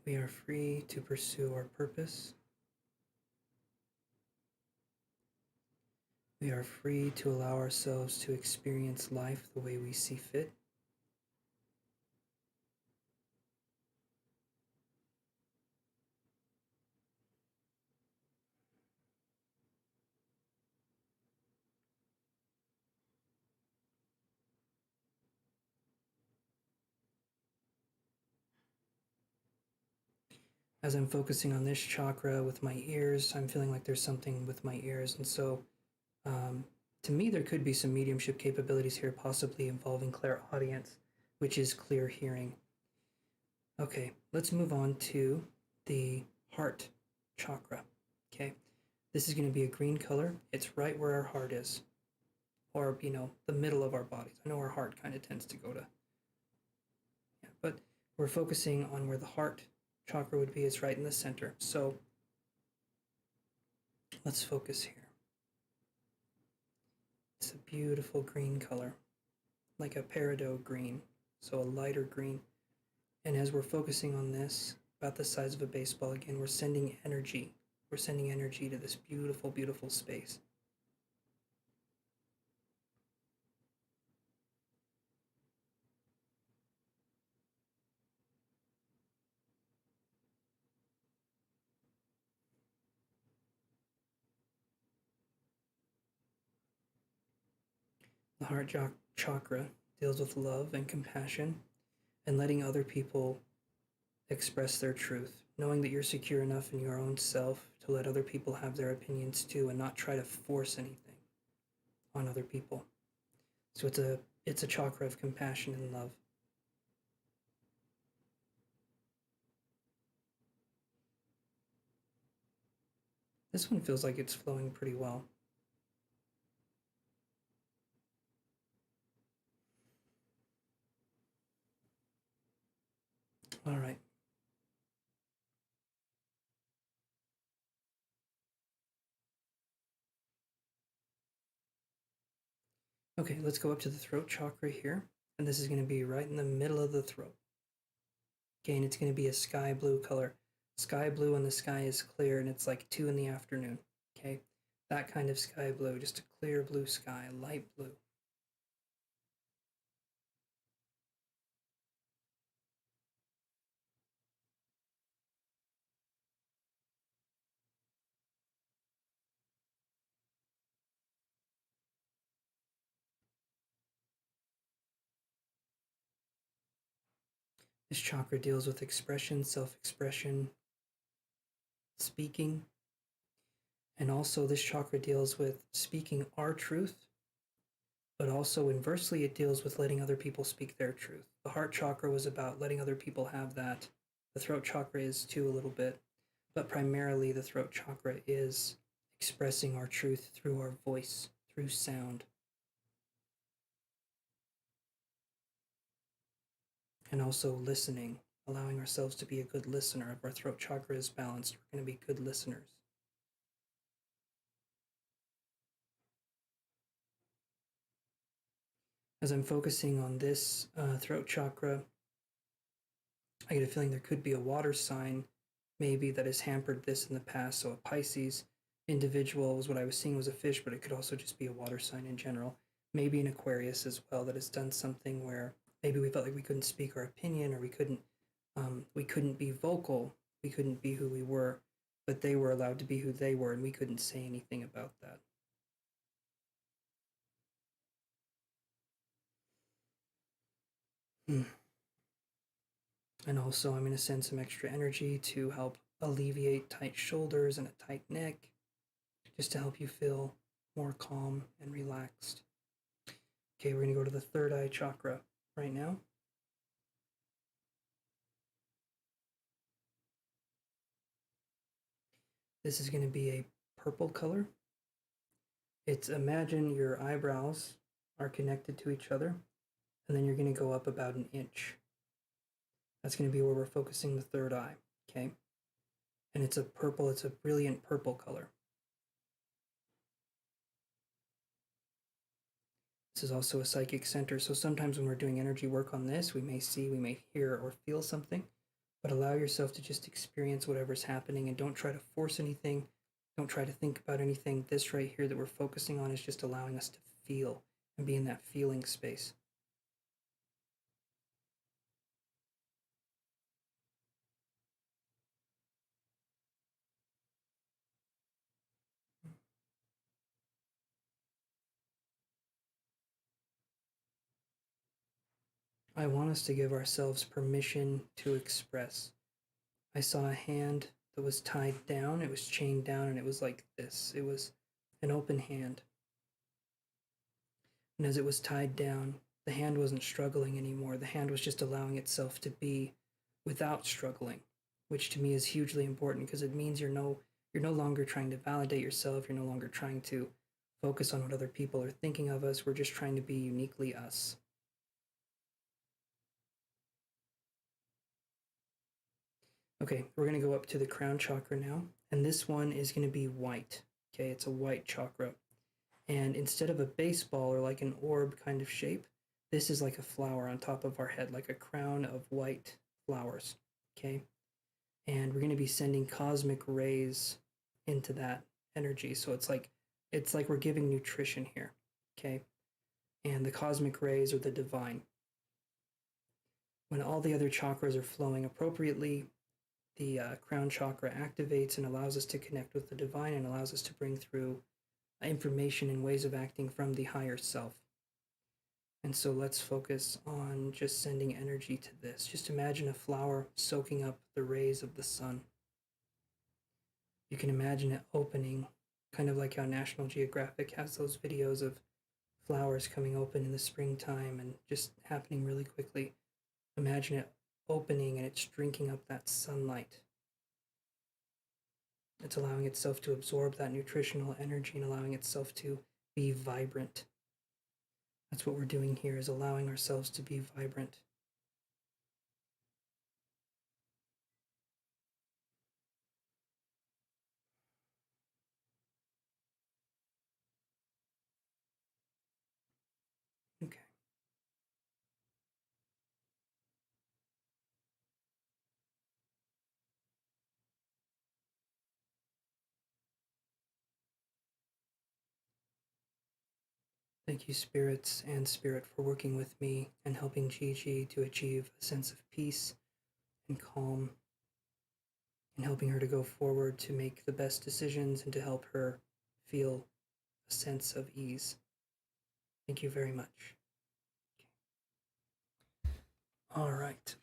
We are free to pursue our purpose. We are free to allow ourselves to experience life the way we see fit. As I'm focusing on this chakra with my ears, I'm feeling like there's something with my ears. And so to me, there could be some mediumship capabilities here, possibly involving clairaudience, which is clear hearing. Okay, let's move on to the heart chakra. Okay, this is going to be a green color. It's right where our heart is, or, the middle of our bodies. I know our heart kind of tends to go to, yeah, but we're focusing on where the heart chakra would be. It's right in the center. So Let's focus here. It's a beautiful green color, like a peridot green, so a lighter green. And as we're focusing on this, about the size of a baseball again, we're sending energy. We're sending energy to this beautiful, beautiful space. The heart chakra deals with love and compassion and letting other people express their truth, knowing that you're secure enough in your own self to let other people have their opinions too and not try to force anything on other people. So it's a chakra of compassion and love. This one feels like it's flowing pretty well. All right. Okay, let's go up to the throat chakra here. And this is going to be right in the middle of the throat. Okay, and it's going to be a sky blue color. Sky blue when the sky is clear and it's like 2 in the afternoon. Okay, that kind of sky blue, just a clear blue sky, light blue. This chakra deals with expression, self-expression, speaking, and also this chakra deals with speaking our truth, but also inversely it deals with letting other people speak their truth. The heart chakra was about letting other people have that. The throat chakra is too a little bit, but primarily the throat chakra is expressing our truth through our voice, through sound. And also listening, allowing ourselves to be a good listener. If our throat chakra is balanced, we're going to be good listeners. As I'm focusing on this throat chakra, I get a feeling there could be a water sign maybe that has hampered this in the past. So a Pisces individual was what I was seeing was a fish, but it could also just be a water sign in general. Maybe an Aquarius as well that has done something where maybe we felt like we couldn't speak our opinion or we couldn't be vocal, we couldn't be who we were, but they were allowed to be who they were and we couldn't say anything about that. And also I'm going to send some extra energy to help alleviate tight shoulders and a tight neck, just to help you feel more calm and relaxed. Okay, we're going to go to the third eye chakra right now. This is going to be a purple color. It's imagine your eyebrows are connected to each other, and then you're going to go up about an inch. That's going to be where we're focusing the third eye, okay? And it's a purple, it's a brilliant purple color. This is also a psychic center, so sometimes when we're doing energy work on this, we may see, we may hear or feel something, but allow yourself to just experience whatever's happening and don't try to force anything. Don't try to think about anything. This right here that we're focusing on is just allowing us to feel and be in that feeling space. I want us to give ourselves permission to express. I saw a hand that was tied down, it was chained down, and it was like this. It was an open hand. And as it was tied down, the hand wasn't struggling anymore. The hand was just allowing itself to be without struggling, which to me is hugely important because it means you're no longer trying to validate yourself. You're no longer trying to focus on what other people are thinking of us. We're just trying to be uniquely us. Okay, we're going to go up to the crown chakra now, and this one is going to be white. Okay, it's a white chakra. And instead of a baseball or like an orb kind of shape, this is like a flower on top of our head, like a crown of white flowers. Okay, and we're going to be sending cosmic rays into that energy. So it's like we're giving nutrition here. Okay, and the cosmic rays are the divine. When all the other chakras are flowing appropriately, the crown chakra activates and allows us to connect with the divine and allows us to bring through information and ways of acting from the higher self. And so let's focus on just sending energy to this. Just imagine a flower soaking up the rays of the sun. You can imagine it opening, kind of like how National Geographic has those videos of flowers coming open in the springtime and just happening really quickly. Imagine it opening and it's drinking up that sunlight. It's allowing itself to absorb that nutritional energy and allowing itself to be vibrant. That's what we're doing here, is allowing ourselves to be vibrant. Okay. Thank you, spirits and spirit, for working with me and helping Gigi to achieve a sense of peace and calm, and helping her to go forward to make the best decisions and to help her feel a sense of ease. Thank you very much. Okay. All right.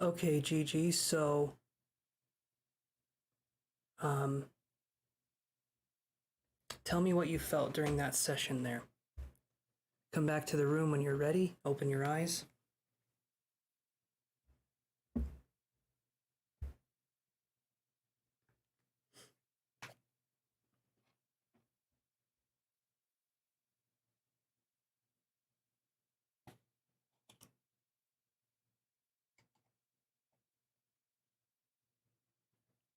Okay, Gigi, so tell me what you felt during that session there. Come back to the room when you're ready. Open your eyes.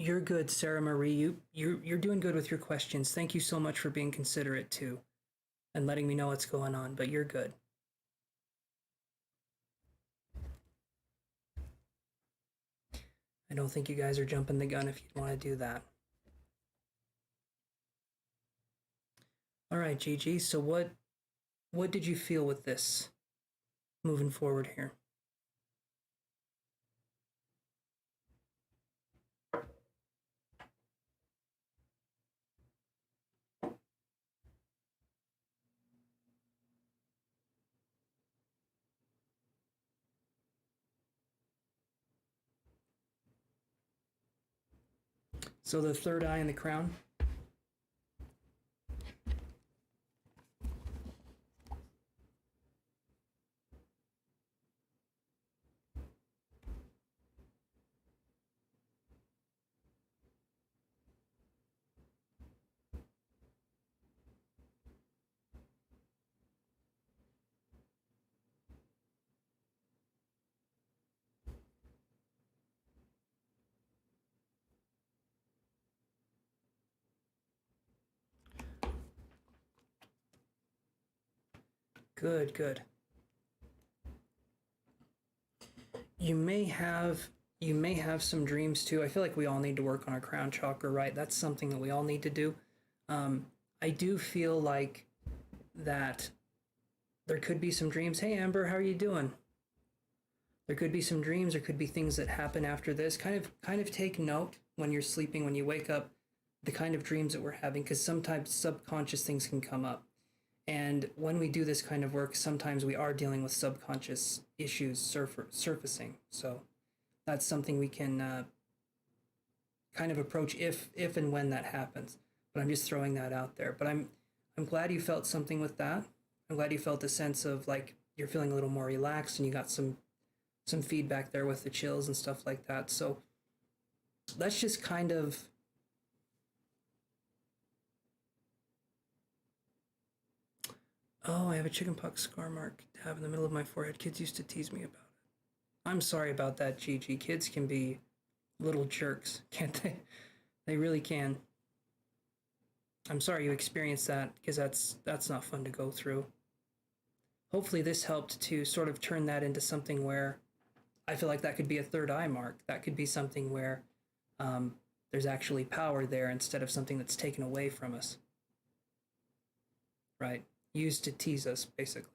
You're good, Sarah Marie. You're doing good with your questions. Thank you so much for being considerate too, and letting me know what's going on. But you're good. I don't think you guys are jumping the gun if you'd want to do that. All right, Gigi. So what did you feel with this moving forward here? So the third eye in the crown. Good, good. You may have some dreams too. I feel like we all need to work on our crown chakra, right? That's something that we all need to do. I do feel like that there could be some dreams. Hey Amber, how are you doing? There could be some dreams, there could be things that happen after this. Kind of take note when you're sleeping, when you wake up, the kind of dreams that we're having, because sometimes subconscious things can come up. And when we do this kind of work, sometimes we are dealing with subconscious issues surfacing. So that's something we can kind of approach if and when that happens. But I'm just throwing that out there. But I'm glad you felt something with that. I'm glad you felt a sense of like you're feeling a little more relaxed and you got some feedback there with the chills and stuff like that. So let's just kind of Oh, I have a chickenpox scar mark to have in the middle of my forehead. Kids used to tease me about it. I'm sorry about that, Gigi. Kids can be little jerks, can't they? They really can. I'm sorry you experienced that, because that's not fun to go through. Hopefully this helped to sort of turn that into something where I feel like that could be a third eye mark. That could be something where there's actually power there instead of something that's taken away from us. Right? Used to tease us, basically.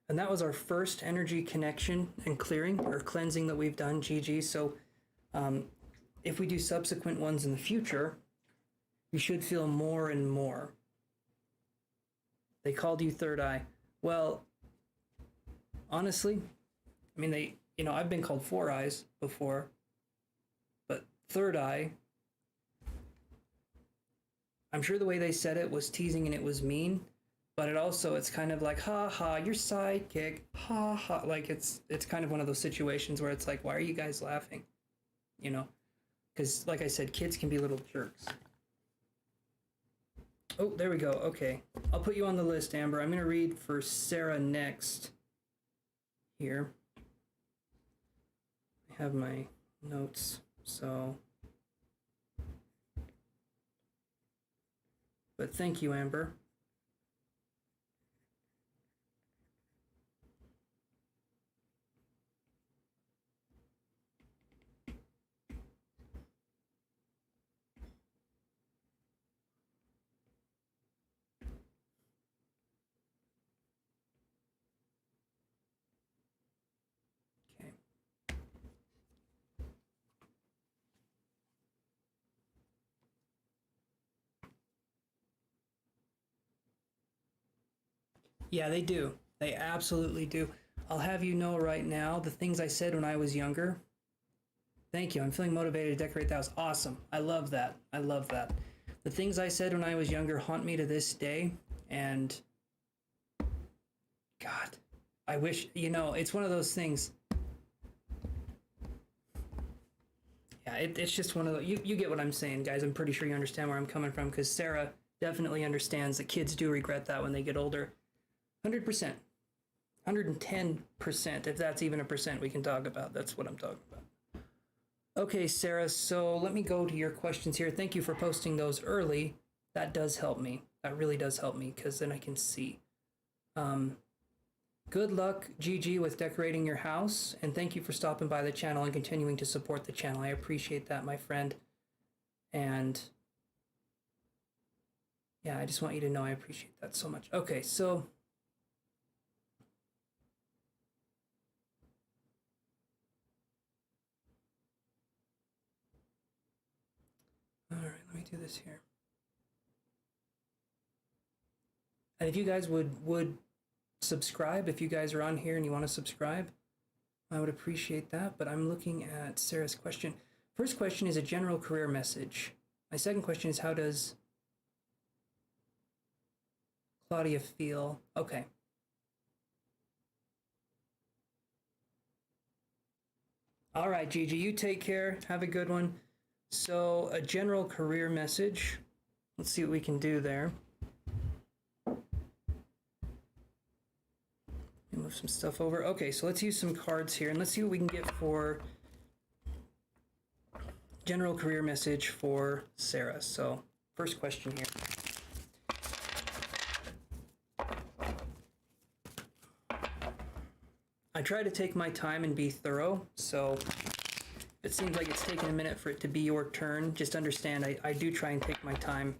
And that was our first energy connection and clearing or cleansing that we've done, GG. So if we do subsequent ones in the future, you should feel more and more. They called you third eye. Well, honestly, I mean, I've been called four eyes before, but third eye, I'm sure the way they said it was teasing and it was mean, but it's kind of like, ha ha, you're sidekick, ha ha. Like it's kind of one of those situations where it's like, why are you guys laughing? Because like I said, kids can be little jerks. Oh, there we go. Okay. I'll put you on the list, Amber. I'm going to read for Sarah next here. I have my notes, so. But thank you, Amber. Yeah, they do. They absolutely do. I'll have you know right now, the things I said when I was younger. Thank you. I'm feeling motivated to decorate the house. Awesome. I love that. I love that. The things I said when I was younger haunt me to this day. And God, I wish, it's one of those things. Yeah, it's just one of those. You get what I'm saying, guys. I'm pretty sure you understand where I'm coming from, because Sarah definitely understands that kids do regret that when they get older. 100%. 110%, if that's even a percent we can talk about. That's what I'm talking about. Okay, Sarah, so let me go to your questions here. Thank you for posting those early. That does help me. That really does help me, because then I can see. Good luck, GG, with decorating your house, and thank you for stopping by the channel and continuing to support the channel. I appreciate that, my friend. And yeah, I just want you to know I appreciate that so much. Okay, so all right, let me do this here. And if you guys would subscribe, if you guys are on here and you want to subscribe, I would appreciate that. But I'm looking at Sarah's question. First question is a general career message. My second question is, how does Claudia feel? Okay. All right, Gigi, you take care. Have a good one. So, a general career message. Let's see what we can do there. Move some stuff over. Okay, so let's use some cards here, and let's see what we can get for general career message for Sarah. So, first question here. I try to take my time and be thorough, so if it seems like it's taking a minute for it to be your turn, just understand I do try and take my time.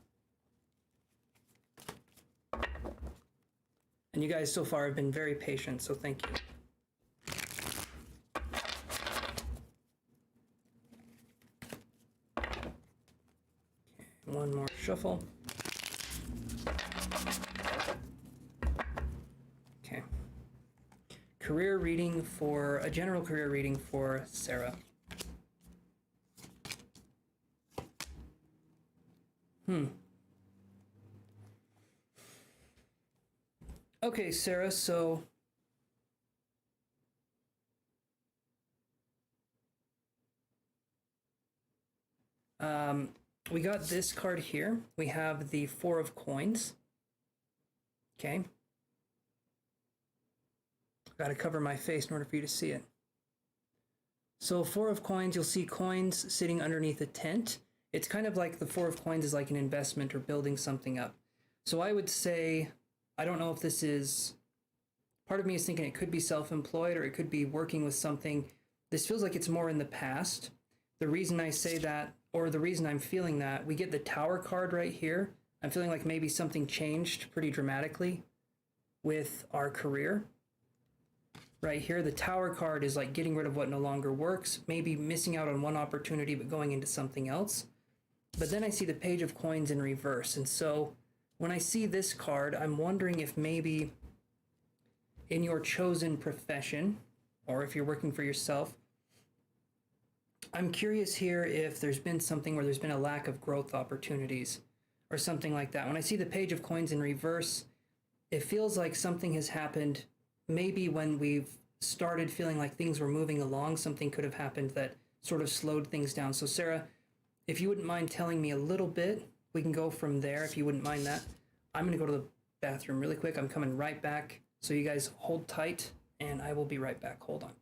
And you guys so far have been very patient, so thank you. Okay, one more shuffle. Okay. Career reading for, a general career reading for Sarah. Okay, Sarah, so We got this card here. We have the Four of Coins. Okay. Got to cover my face in order for you to see it. So Four of Coins, you'll see coins sitting underneath a tent. It's kind of like the Four of Coins is like an investment or building something up. So I would say, I don't know if this is, part of me is thinking it could be self-employed or it could be working with something. This feels like it's more in the past. The reason I say that, or the reason I'm feeling that, we get the Tower card right here. I'm feeling like maybe something changed pretty dramatically with our career. Right here, the Tower card is like getting rid of what no longer works, maybe missing out on one opportunity but going into something else. But then I see the Page of Coins in reverse. And so when I see this card, I'm wondering if maybe in your chosen profession, or if you're working for yourself, I'm curious here if there's been something where there's been a lack of growth opportunities or something like that. When I see the Page of Coins in reverse, it feels like something has happened. Maybe when we've started feeling like things were moving along, something could have happened that sort of slowed things down. So Sarah, if you wouldn't mind telling me a little bit, we can go from there if you wouldn't mind that. I'm going to go to the bathroom really quick. I'm coming right back. So you guys hold tight and I will be right back. Hold on.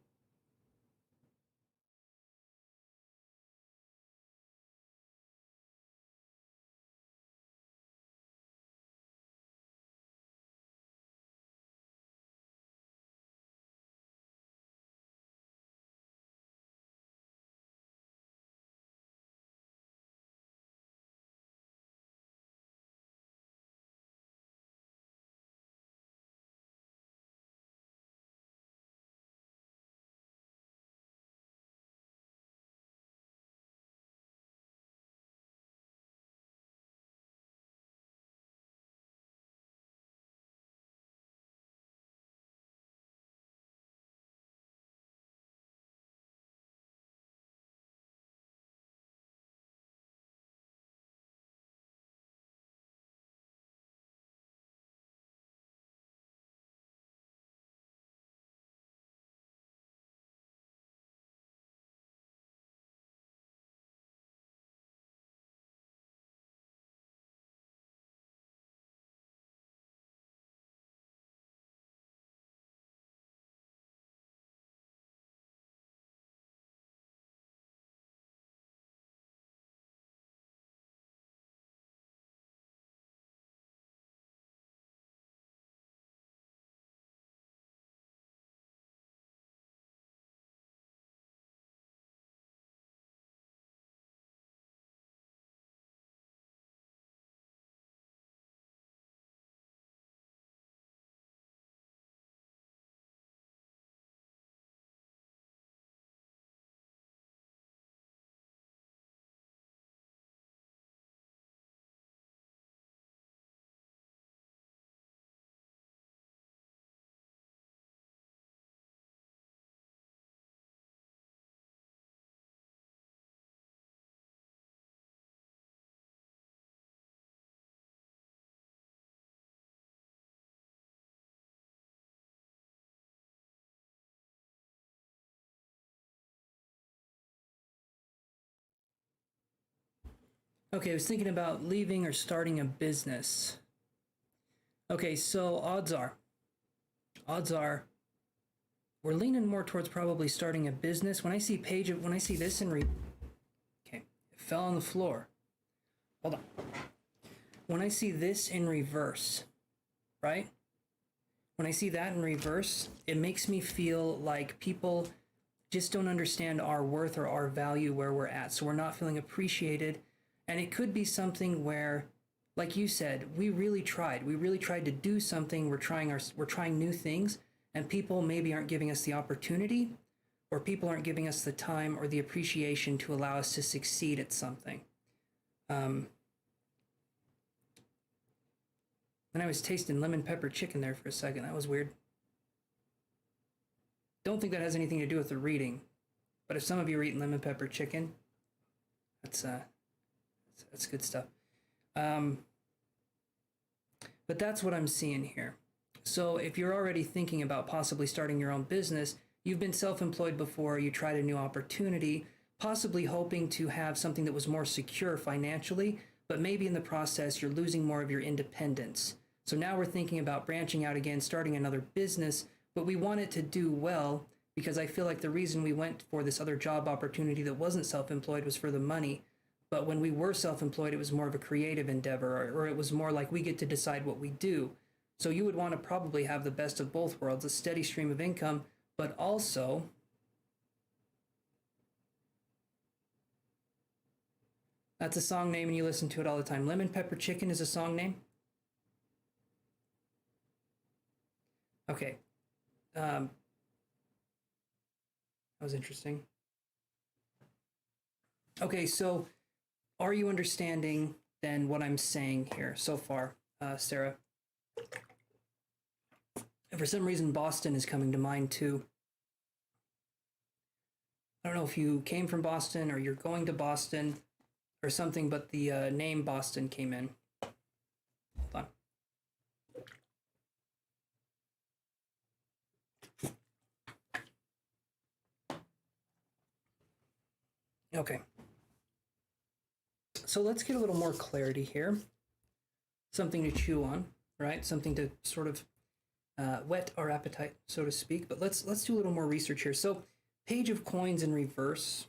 Okay, I was thinking about leaving or starting a business. Okay, so odds are, we're leaning more towards probably starting a business. When I see when I see this in okay, it fell on the floor. Hold on. When I see this in reverse, right? When I see that in reverse, it makes me feel like people just don't understand our worth or our value where we're at. So we're not feeling appreciated. And it could be something where, like you said, we really tried. We really tried to do something. We're trying new things, and people maybe aren't giving us the opportunity, or people aren't giving us the time or the appreciation to allow us to succeed at something. And I was tasting lemon pepper chicken there for a second. That was weird. Don't think that has anything to do with the reading, but if some of you are eating lemon pepper chicken, that's good stuff. But that's what I'm seeing here. So if you're already thinking about possibly starting your own business, you've been self-employed before, you tried a new opportunity, possibly hoping to have something that was more secure financially, but maybe in the process you're losing more of your independence. So now we're thinking about branching out again, starting another business, but we want it to do well because I feel like the reason we went for this other job opportunity that wasn't self-employed was for the money. But when we were self-employed, it was more of a creative endeavor, or it was more like we get to decide what we do. So you would want to probably have the best of both worlds, a steady stream of income, but also that's a song name and you listen to it all the time. Lemon Pepper Chicken is a song name? Okay. That was interesting. Okay, so are you understanding then what I'm saying here so far, Sarah? And for some reason, Boston is coming to mind too. I don't know if you came from Boston or you're going to Boston or something, but the name Boston came in. Hold on. Okay. So let's get a little more clarity here. Something to chew on, right? Something to sort of whet our appetite, so to speak. But let's do a little more research here. So, Page of Coins in reverse.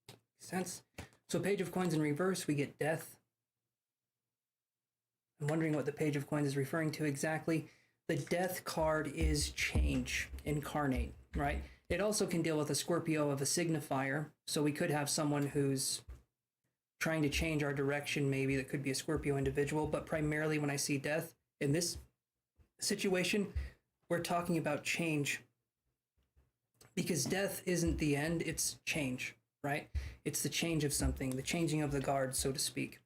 Makes sense. So, Page of Coins in reverse, we get death. I'm wondering what the Page of Coins is referring to exactly. The death card is change incarnate, right? It also can deal with a Scorpio of a signifier. So we could have someone who's trying to change our direction, maybe that could be a Scorpio individual. But primarily when I see death in this situation, we're talking about change. Because death isn't the end, it's change, right? It's the change of something, the changing of the guard, so to speak.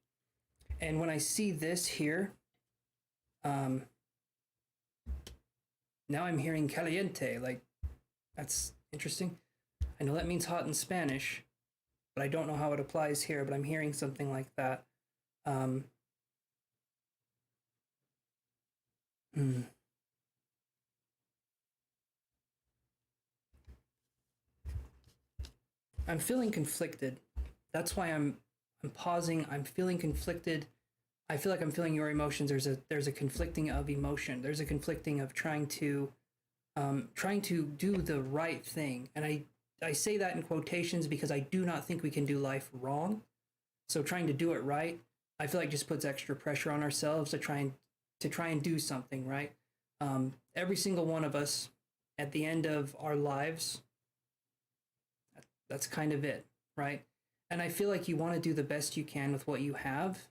And when I see this here, now I'm hearing caliente, like, that's interesting. I know that means hot in Spanish, but I don't know how it applies here, but I'm hearing something like that. I'm feeling conflicted. That's why I'm pausing. I'm feeling conflicted. I feel like I'm feeling your emotions. There's a conflicting of emotion. There's a conflicting of trying to do the right thing. And I say that in quotations because I do not think we can do life wrong. So trying to do it right, I feel like just puts extra pressure on ourselves to try and do something right. Every single one of us at the end of our lives, that's kind of it, right? And I feel like you want to do the best you can with what you have,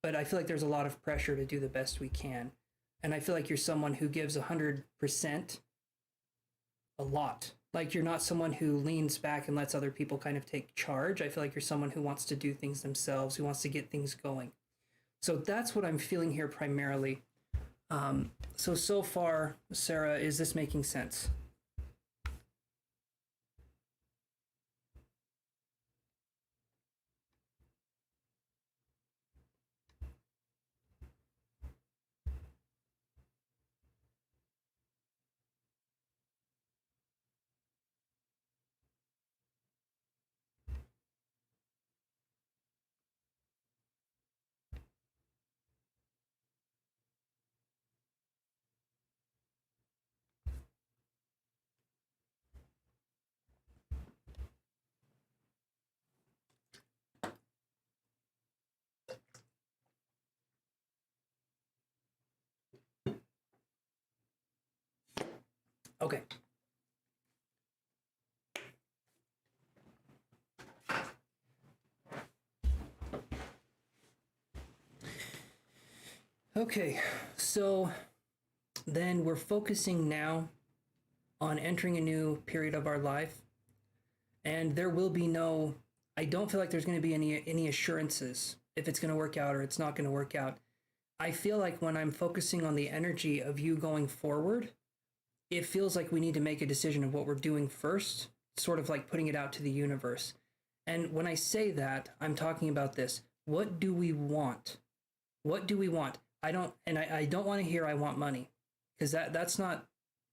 but I feel like there's a lot of pressure to do the best we can. And I feel like you're someone who gives 100% a lot. Like you're not someone who leans back and lets other people kind of take charge. I feel like you're someone who wants to do things themselves, who wants to get things going. So that's what I'm feeling here primarily. So far, Sarah, is this making sense? Okay. Okay, so then we're focusing now on entering a new period of our life, and there will be no, I don't feel like there's going to be any assurances if it's going to work out or it's not going to work out. I feel like when I'm focusing on the energy of you going forward, it feels like we need to make a decision of what we're doing first, sort of like putting it out to the universe. And when I say that, I'm talking about this. What do we want? What do we want? I don't want to hear I want money, because that's not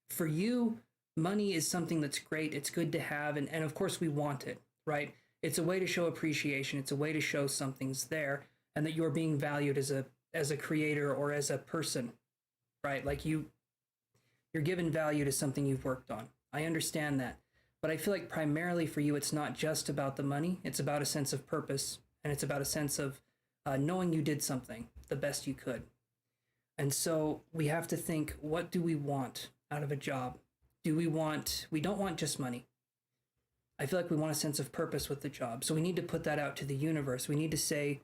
for you. money is something that's great. It's good to have. And of course, we want it, right? It's a way to show appreciation. It's a way to show something's there and that you're being valued as a creator or as a person, right? Like you're given value to something you've worked on. I understand that. But I feel like primarily for you, it's not just about the money. It's about a sense of purpose, and it's about a sense of knowing you did something the best you could. And so we have to think, what do we want out of a job? We don't want just money. I feel like we want a sense of purpose with the job. So we need to put that out to the universe. We need to say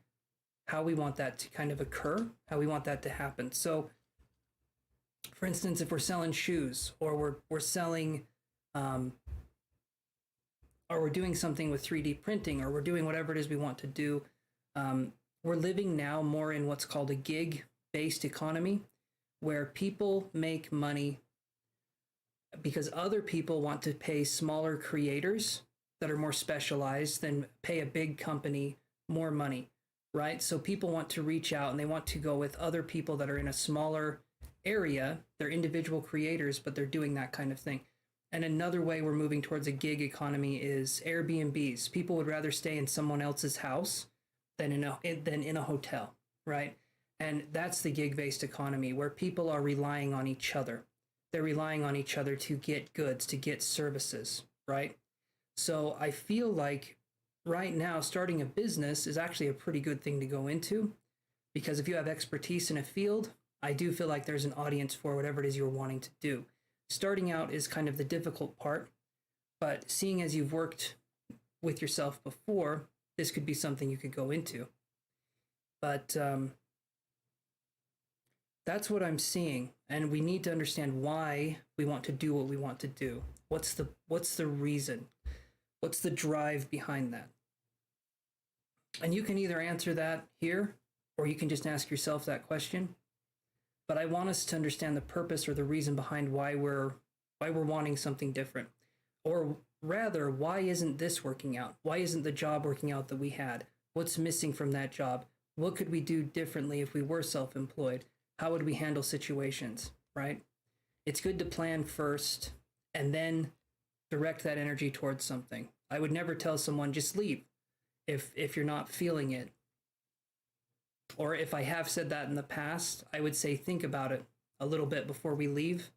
how we want that to kind of occur, how we want that to happen. So for instance, if we're selling shoes or we're selling, or we're doing something with 3D printing, or we're doing whatever it is we want to do, we're living now more in what's called a gig-based economy, where people make money because other people want to pay smaller creators that are more specialized than pay a big company more money, right? So people want to reach out and they want to go with other people that are in a smaller area. They're individual creators, but they're doing that kind of thing. And another way we're moving towards a gig economy is Airbnbs. People would rather stay in someone else's house than in a hotel, right? And that's the gig-based economy where people are relying on each other. They're relying on each other to get goods, to get services, right? So I feel like right now starting a business is actually a pretty good thing to go into, because if you have expertise in a field, I do feel like there's an audience for whatever it is you're wanting to do. Starting out is kind of the difficult part, but seeing as you've worked with yourself before, this could be something you could go into. But that's what I'm seeing, and we need to understand why we want to do what we want to do. What's the reason? What's the drive behind that? And you can either answer that here, or you can just ask yourself that question. But I want us to understand the purpose or the reason behind why we're wanting something different. Or rather, why isn't this working out? Why isn't the job working out that we had? What's missing from that job? What could we do differently if we were self-employed? How would we handle situations, right? It's good to plan first and then direct that energy towards something. I would never tell someone just leave if you're not feeling it. Or if I have said that in the past, I would say think about it a little bit before we leave.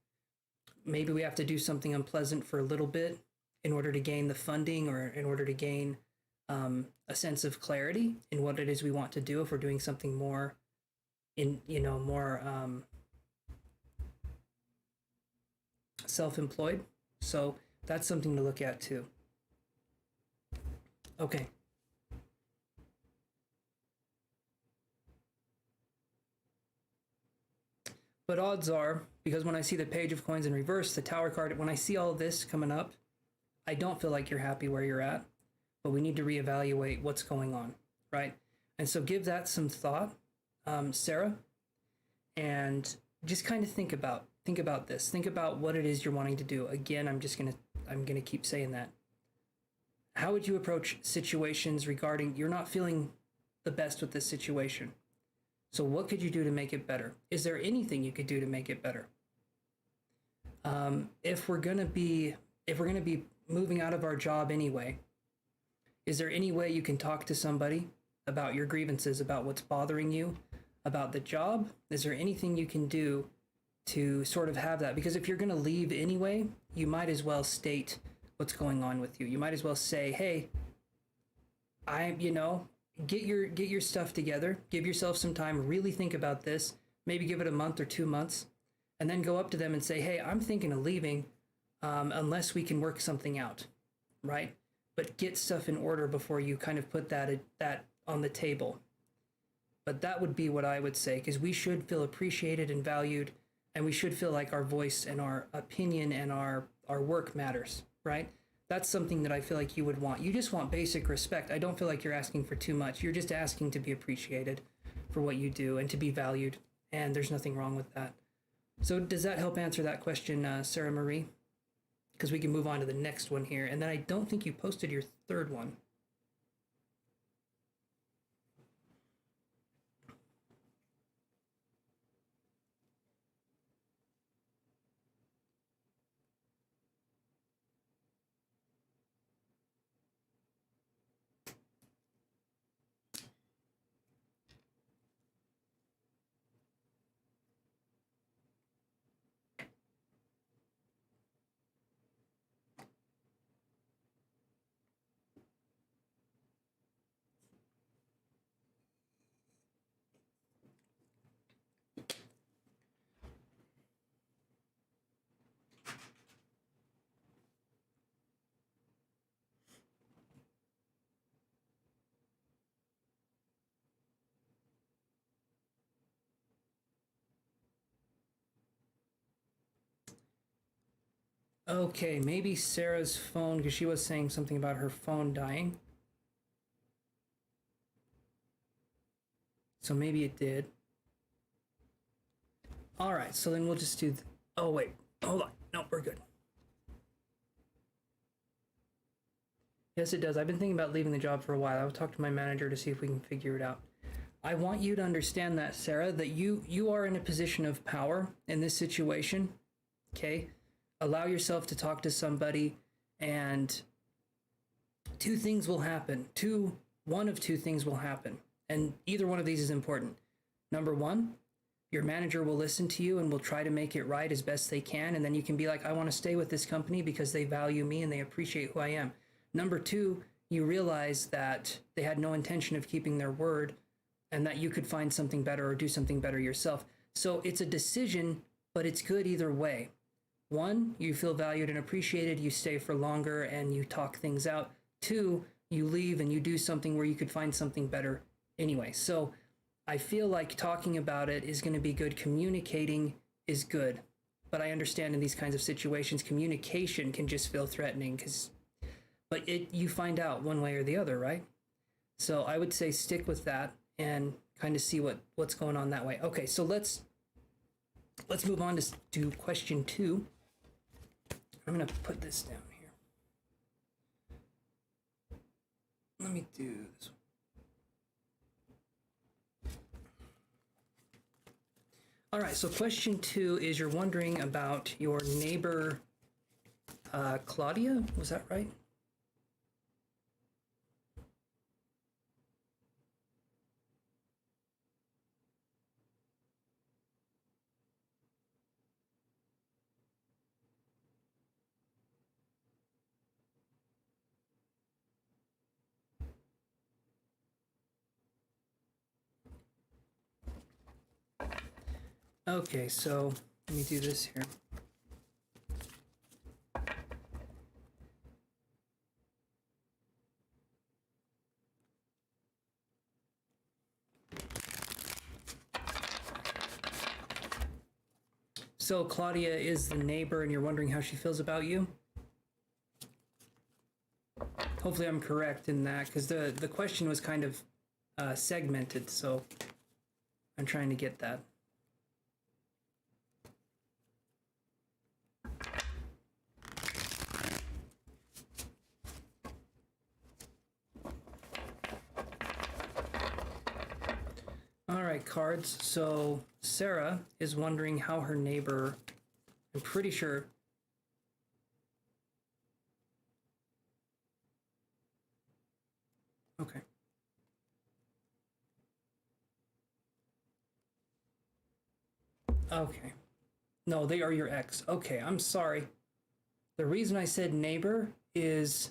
Maybe we have to do something unpleasant for a little bit in order to gain the funding, or in order to gain a sense of clarity in what it is we want to do. If we're doing something more more self-employed. So that's something to look at too. Okay. But odds are, because when I see the Page of Coins in reverse, the Tower card, when I see all this coming up, I don't feel like you're happy where you're at, but we need to reevaluate what's going on, right? And so give that some thought, Sarah, and just kind of think about this. Think about what it is you're wanting to do. Again, I'm gonna keep saying that. How would you approach situations regarding you're not feeling the best with this situation? So what could you do to make it better? Is there anything you could do to make it better? If we're gonna be moving out of our job anyway, is there any way you can talk to somebody about your grievances, about what's bothering you, about the job? Is there anything you can do to sort of have that? Because if you're gonna leave anyway, you might as well state what's going on with you. You might as well say, hey, get your stuff together, give yourself some time, really think about this, maybe give it a month or 2 months, and then go up to them and say, hey, I'm thinking of leaving unless we can work something out, right? But get stuff in order before you kind of put that on the table. But that would be what I would say, because we should feel appreciated and valued, and we should feel like our voice and our opinion and our work matters, right? That's something that I feel like you would want. You just want basic respect. I don't feel like you're asking for too much. You're just asking to be appreciated for what you do and to be valued, and there's nothing wrong with that. So does that help answer that question, Sarah Marie? Because we can move on to the next one here. And then I don't think you posted your third one. Okay, maybe Sarah's phone, because she was saying something about her phone dying. So maybe it did. All right, so then we'll just do. Oh wait, hold on. No, we're good. Yes, it does. I've been thinking about leaving the job for a while. I'll talk to my manager to see if we can figure it out. I want you to understand that, Sarah, that you are in a position of power in this situation. Okay? Allow yourself to talk to somebody, and two things will happen. One of two things will happen, and either one of these is important. Number one, your manager will listen to you and will try to make it right as best they can, and then you can be like, I want to stay with this company because they value me and they appreciate who I am. Number two, you realize that they had no intention of keeping their word and that you could find something better or do something better yourself. So it's a decision, but it's good either way. One, you feel valued and appreciated, you stay for longer and you talk things out. Two, you leave and you do something where you could find something better anyway. So I feel like talking about it is going to be good. Communicating is good. But I understand in these kinds of situations, communication can just feel threatening but you find out one way or the other, right? So I would say stick with that and kind of see what's going on that way. Okay, so let's move on to question 2. I'm going to put this down here. Let me do this one. All right, so question 2 is you're wondering about your neighbor, Claudia, was that right? Okay, so let me do this here. So Claudia is the neighbor and you're wondering how she feels about you? Hopefully I'm correct in that, because the question was kind of segmented, so I'm trying to get that. All right, cards. So Sarah is wondering how her neighbor, I'm pretty sure. Okay. Okay. No, they are your ex. Okay, I'm sorry. The reason I said neighbor is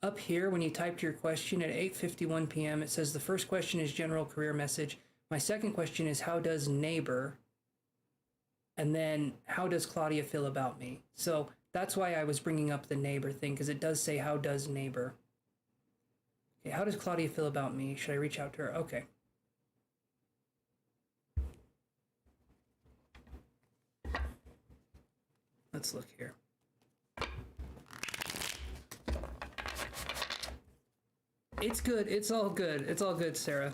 up here when you typed your question at 8:51 p.m. It says the first question is general career message. My second question is how does neighbor? And then how does Claudia feel about me? So that's why I was bringing up the neighbor thing, because it does say how does neighbor. Okay, how does Claudia feel about me? Should I reach out to her? Okay. Let's look here. It's good. It's all good. It's all good, Sarah.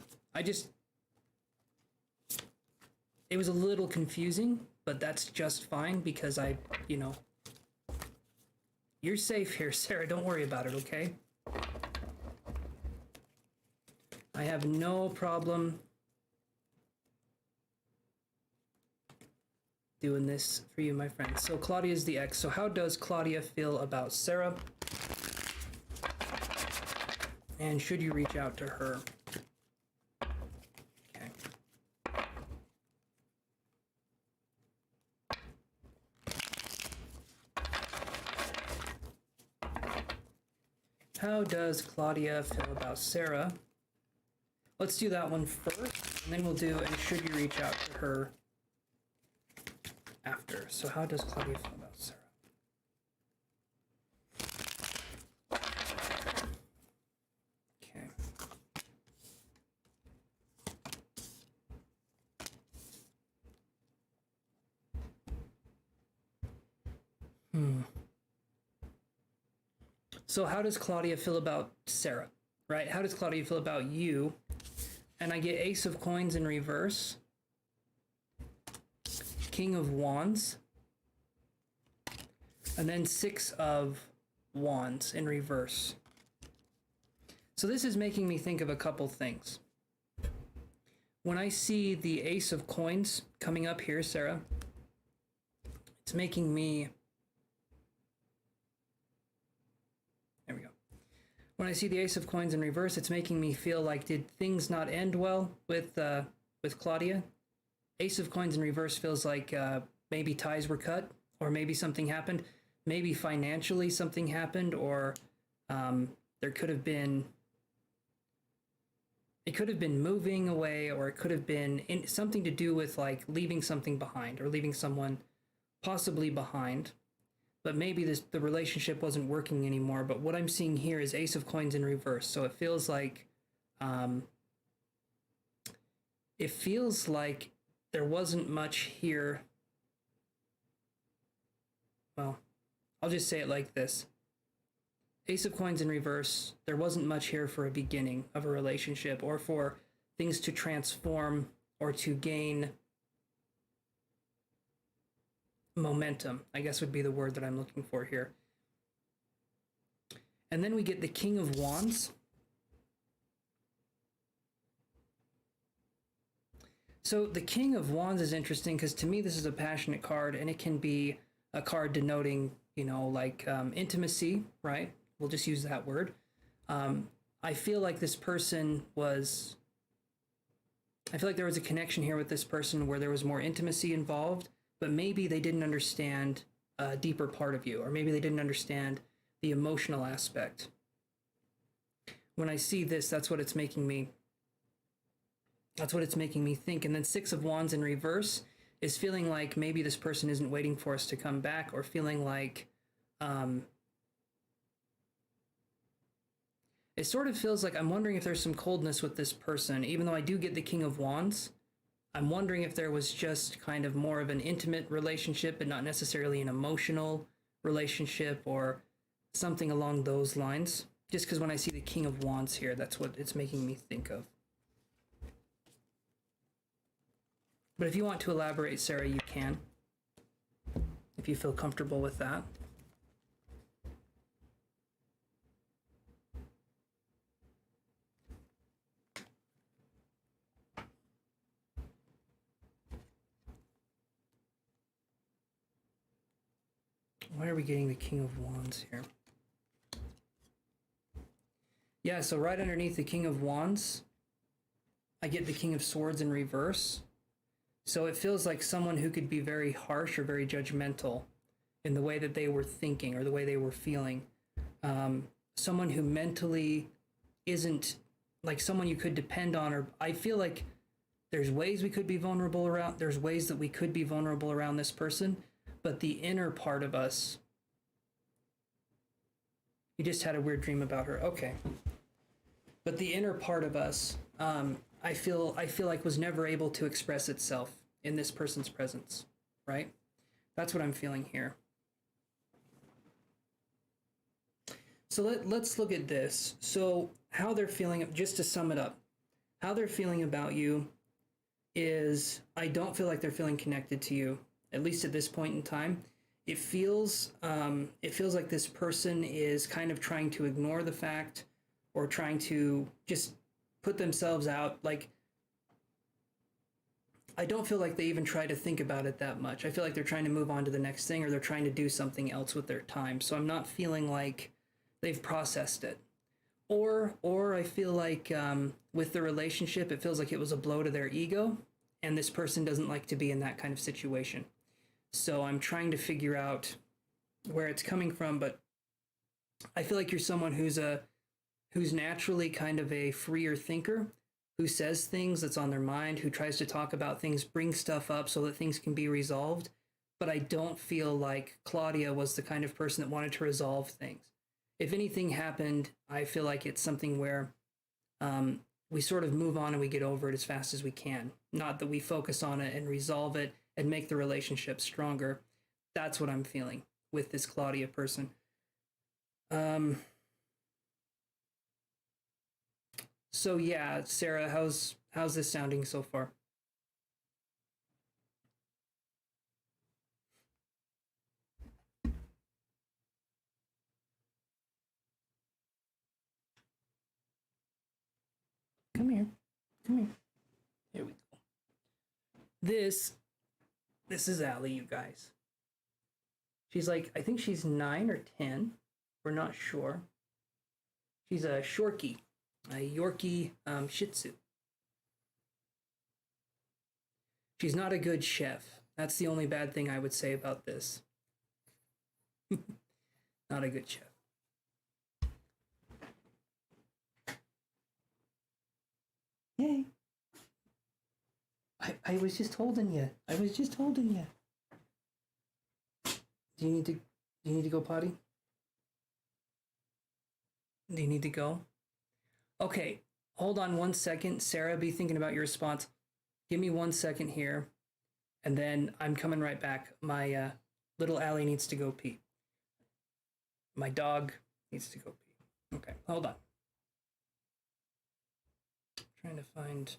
It was a little confusing, but that's just fine because you're safe here, Sarah. Don't worry about it, okay? I have no problem doing this for you, my friend. So Claudia's the ex. So how does Claudia feel about Sarah? And should you reach out to her? Okay. How does Claudia feel about Sarah? Let's do that one first, and then we'll do, and should you reach out to her after? So how does Claudia feel about Sarah? Okay. So how does Claudia feel about Sarah, right? How does Claudia feel about you? And I get Ace of Coins in reverse, King of Wands, and then Six of Wands in reverse. So this is making me think of a couple things. When I see the Ace of Coins coming up here, Sarah, it's making me... There we go. When I see the Ace of Coins in reverse, it's making me feel like, did things not end well with Claudia? Ace of Coins in reverse feels like maybe ties were cut, or maybe something happened. Maybe financially something happened, or there could have been... It could have been moving away, or it could have been something to do with like leaving something behind, or leaving someone possibly behind. But maybe the relationship wasn't working anymore. But what I'm seeing here is Ace of Coins in reverse. So it feels like there wasn't much here. Well, I'll just say it like this. Ace of Coins in reverse, there wasn't much here for a beginning of a relationship, or for things to transform or to gain momentum, I guess would be the word that I'm looking for here. And then we get the King of Wands. So the King of Wands is interesting because to me this is a passionate card, and it can be a card denoting, like intimacy, right? We'll just use that word. I feel like this person was... I feel like there was a connection here with this person where there was more intimacy involved, but maybe they didn't understand a deeper part of you, or maybe they didn't understand the emotional aspect. When I see this, that's what it's making me think. And then Six of Wands in reverse is feeling like maybe this person isn't waiting for us to come back, or feeling like it sort of feels like I'm wondering if there's some coldness with this person. Even though I do get the King of Wands, I'm wondering if there was just kind of more of an intimate relationship, but not necessarily an emotional relationship, or something along those lines. Just because when I see the King of Wands here, that's what it's making me think of. But if you want to elaborate, Sarah, you can, if you feel comfortable with that. Why are we getting the King of Wands here? Yeah, so right underneath the King of Wands, I get the King of Swords in reverse. So it feels like someone who could be very harsh or very judgmental in the way that they were thinking or the way they were feeling. Someone who mentally isn't like someone you could depend on, or I feel like there's ways we could be vulnerable around, there's ways that we could be vulnerable around this person, but the inner part of us... You just had a weird dream about her. Okay. But the inner part of us, I feel like was never able to express itself in this person's presence, right? That's what I'm feeling here. So let's look at this. So how they're feeling, just to sum it up, how they're feeling about you is, I don't feel like they're feeling connected to you, at least at this point in time. It feels like this person is kind of trying to ignore the fact, or trying to just put themselves out. Like, I don't feel like they even try to think about it that much. I feel like they're trying to move on to the next thing, or they're trying to do something else with their time. So I'm not feeling like they've processed it. Or I feel like with the relationship, it feels like it was a blow to their ego, and this person doesn't like to be in that kind of situation. So I'm trying to figure out where it's coming from, but I feel like you're someone who's naturally kind of a freer thinker, who says things that's on their mind, who tries to talk about things, bring stuff up so that things can be resolved. But I don't feel like Claudia was the kind of person that wanted to resolve things. If anything happened, I feel like it's something where we sort of move on and we get over it as fast as we can. Not that we focus on it and resolve it and make the relationship stronger. That's what I'm feeling with this Claudia person. So yeah, Sarah, how's this sounding so far? Come here. Come here. Here we go. This is Allie, you guys. She's like, I think she's 9 or 10. We're not sure. She's a Shorkie, a Yorkie Shih Tzu. She's not a good chef. That's the only bad thing I would say about this. Not a good chef. Yay. I was just holding you. I was just holding you. Do you need to go potty? Do you need to go? Okay, hold on 1 second. Sarah, be thinking about your response. Give me 1 second here, and then I'm coming right back. My little Allie needs to go pee. My dog needs to go pee. Okay, hold on. Trying to find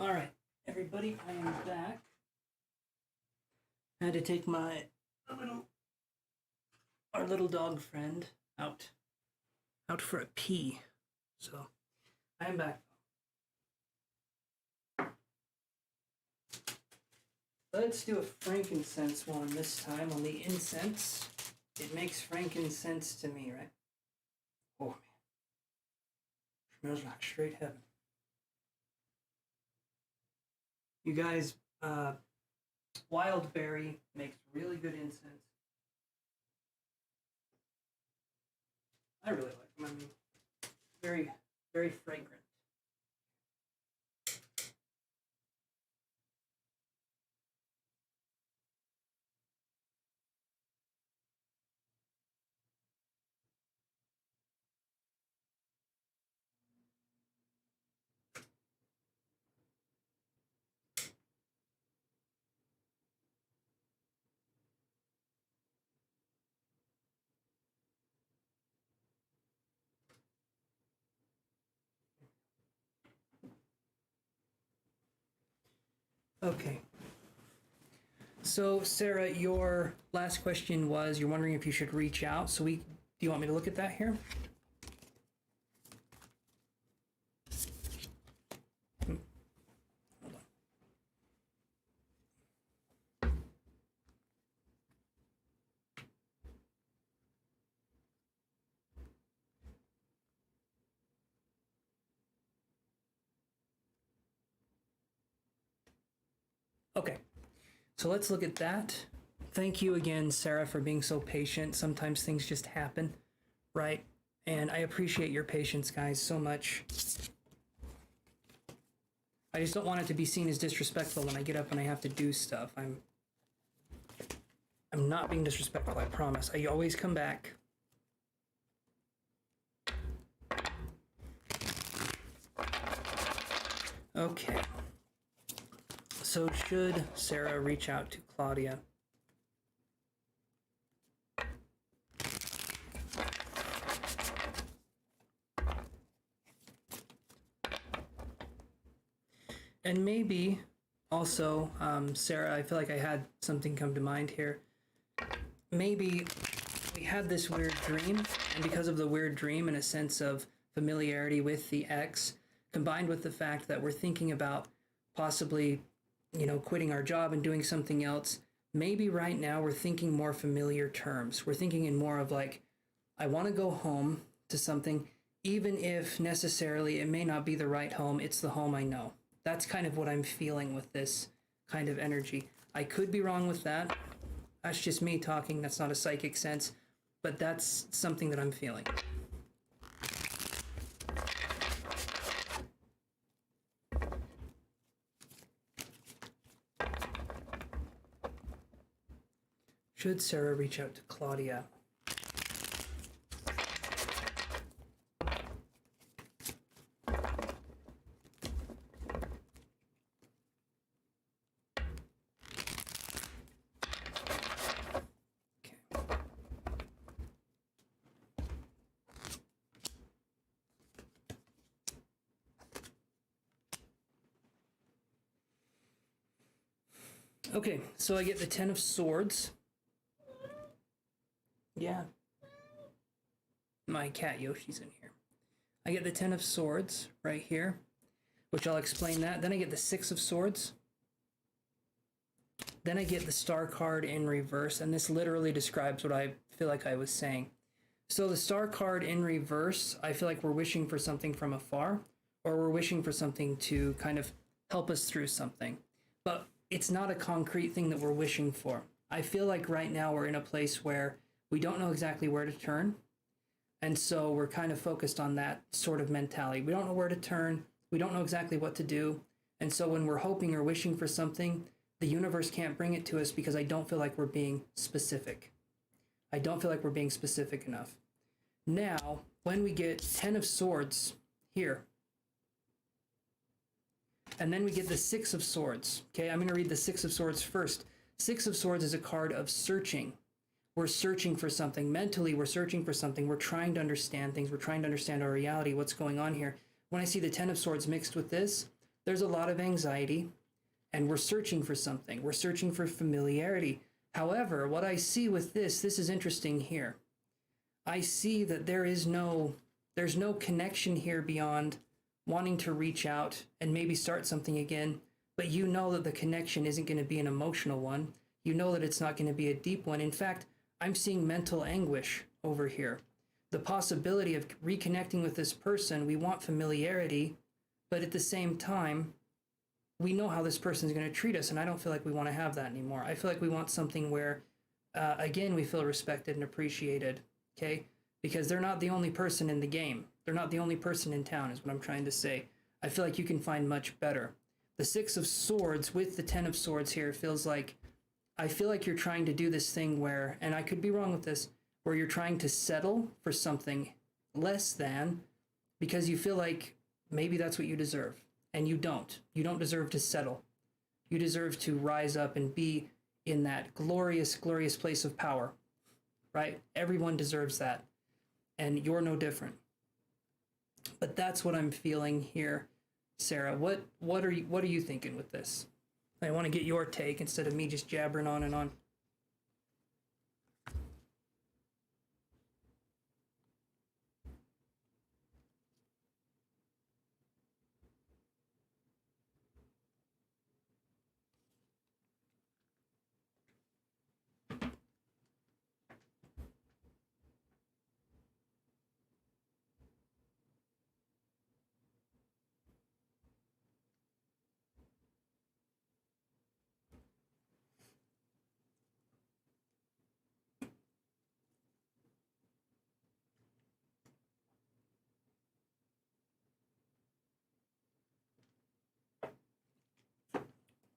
All right, everybody, I am back. I had to take our little dog friend out for a pee. So I am back. Let's do a frankincense one this time on the incense. It makes frankincense to me, right? Oh man, smells like straight heaven. You guys, Wildberry makes really good incense. I really like them. I mean, very, very fragrant. Okay. So, Sarah, your last question was you're wondering if you should reach out. Do you want me to look at that here? Hold on. Okay. So let's look at that. Thank you again, Sarah, for being so patient. Sometimes things just happen, right? And I appreciate your patience, guys, so much. I just don't want it to be seen as disrespectful when I get up and I have to do stuff. I'm not being disrespectful, I promise. I always come back. Okay. So should Sarah reach out to Claudia? And maybe also, Sarah, I feel like I had something come to mind here. Maybe we had this weird dream, and because of the weird dream and a sense of familiarity with the ex, combined with the fact that we're thinking about possibly, quitting our job and doing something else, maybe right now we're thinking more familiar terms. We're thinking in more of like, I want to go home to something, even if necessarily it may not be the right home, it's the home I know. That's kind of what I'm feeling with this kind of energy. I could be wrong with that. That's just me talking. That's not a psychic sense, but that's something that I'm feeling. Should Sarah reach out to Claudia? Okay, so I get the Ten of Swords. Yeah. My cat Yoshi's in here. I get the Ten of Swords right here, which I'll explain that. Then I get the Six of Swords. Then I get the Star card in reverse, and this literally describes what I feel like I was saying. So the Star card in reverse, I feel like we're wishing for something from afar, or we're wishing for something to kind of help us through something. But it's not a concrete thing that we're wishing for. I feel like right now we're in a place where we don't know exactly where to turn. And so we're kind of focused on that sort of mentality. We don't know where to turn. We don't know exactly what to do. And so when we're hoping or wishing for something, the universe can't bring it to us because I don't feel like we're being specific. I don't feel like we're being specific enough. Now, when we get 10 of Swords here, and then we get the Six of Swords. Okay, I'm going to read the Six of Swords first. Six of Swords is a card of searching. We're searching for something. Mentally, we're searching for something. We're trying to understand things. We're trying to understand our reality, what's going on here. When I see the Ten of Swords mixed with this, there's a lot of anxiety, and we're searching for something. We're searching for familiarity. However, what I see with this is interesting here. I see that there's no connection here beyond wanting to reach out and maybe start something again, but you know that the connection isn't going to be an emotional one. You know that it's not going to be a deep one. In fact, I'm seeing mental anguish over here. The possibility of reconnecting with this person, we want familiarity, but at the same time, we know how this person is going to treat us, and I don't feel like we want to have that anymore. I feel like we want something where, again, we feel respected and appreciated, okay? Because they're not the only person in the game. They're not the only person in town, is what I'm trying to say. I feel like you can find much better. The Six of Swords with the Ten of Swords here feels like, I feel like you're trying to do this thing where, and I could be wrong with this, where you're trying to settle for something less than because you feel like maybe that's what you deserve. And you don't. You don't deserve to settle. You deserve to rise up and be in that glorious, glorious place of power, right? Everyone deserves that. And you're no different. But that's what I'm feeling here, Sarah. What are you thinking with this? I want to get your take instead of me just jabbering on and on.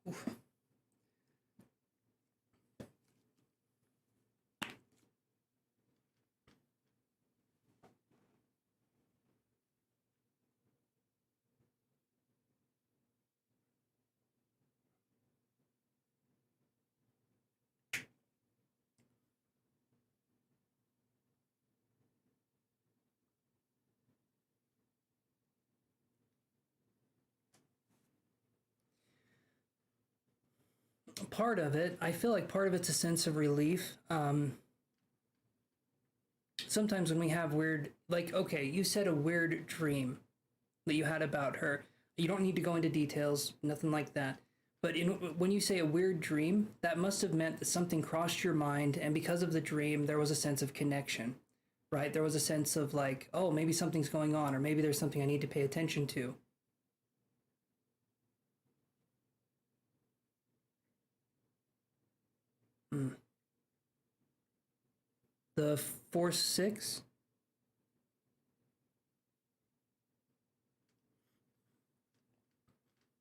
Oof. Part of it, I feel like part of it's a sense of relief. Sometimes when we have weird, like, okay, you said a weird dream that you had about her. You don't need to go into details, nothing like that. But when you say a weird dream, that must have meant that something crossed your mind, and because of the dream, there was a sense of connection, right? There was a sense of like, oh, maybe something's going on, or maybe there's something I need to pay attention to. Hmm. The 4-6?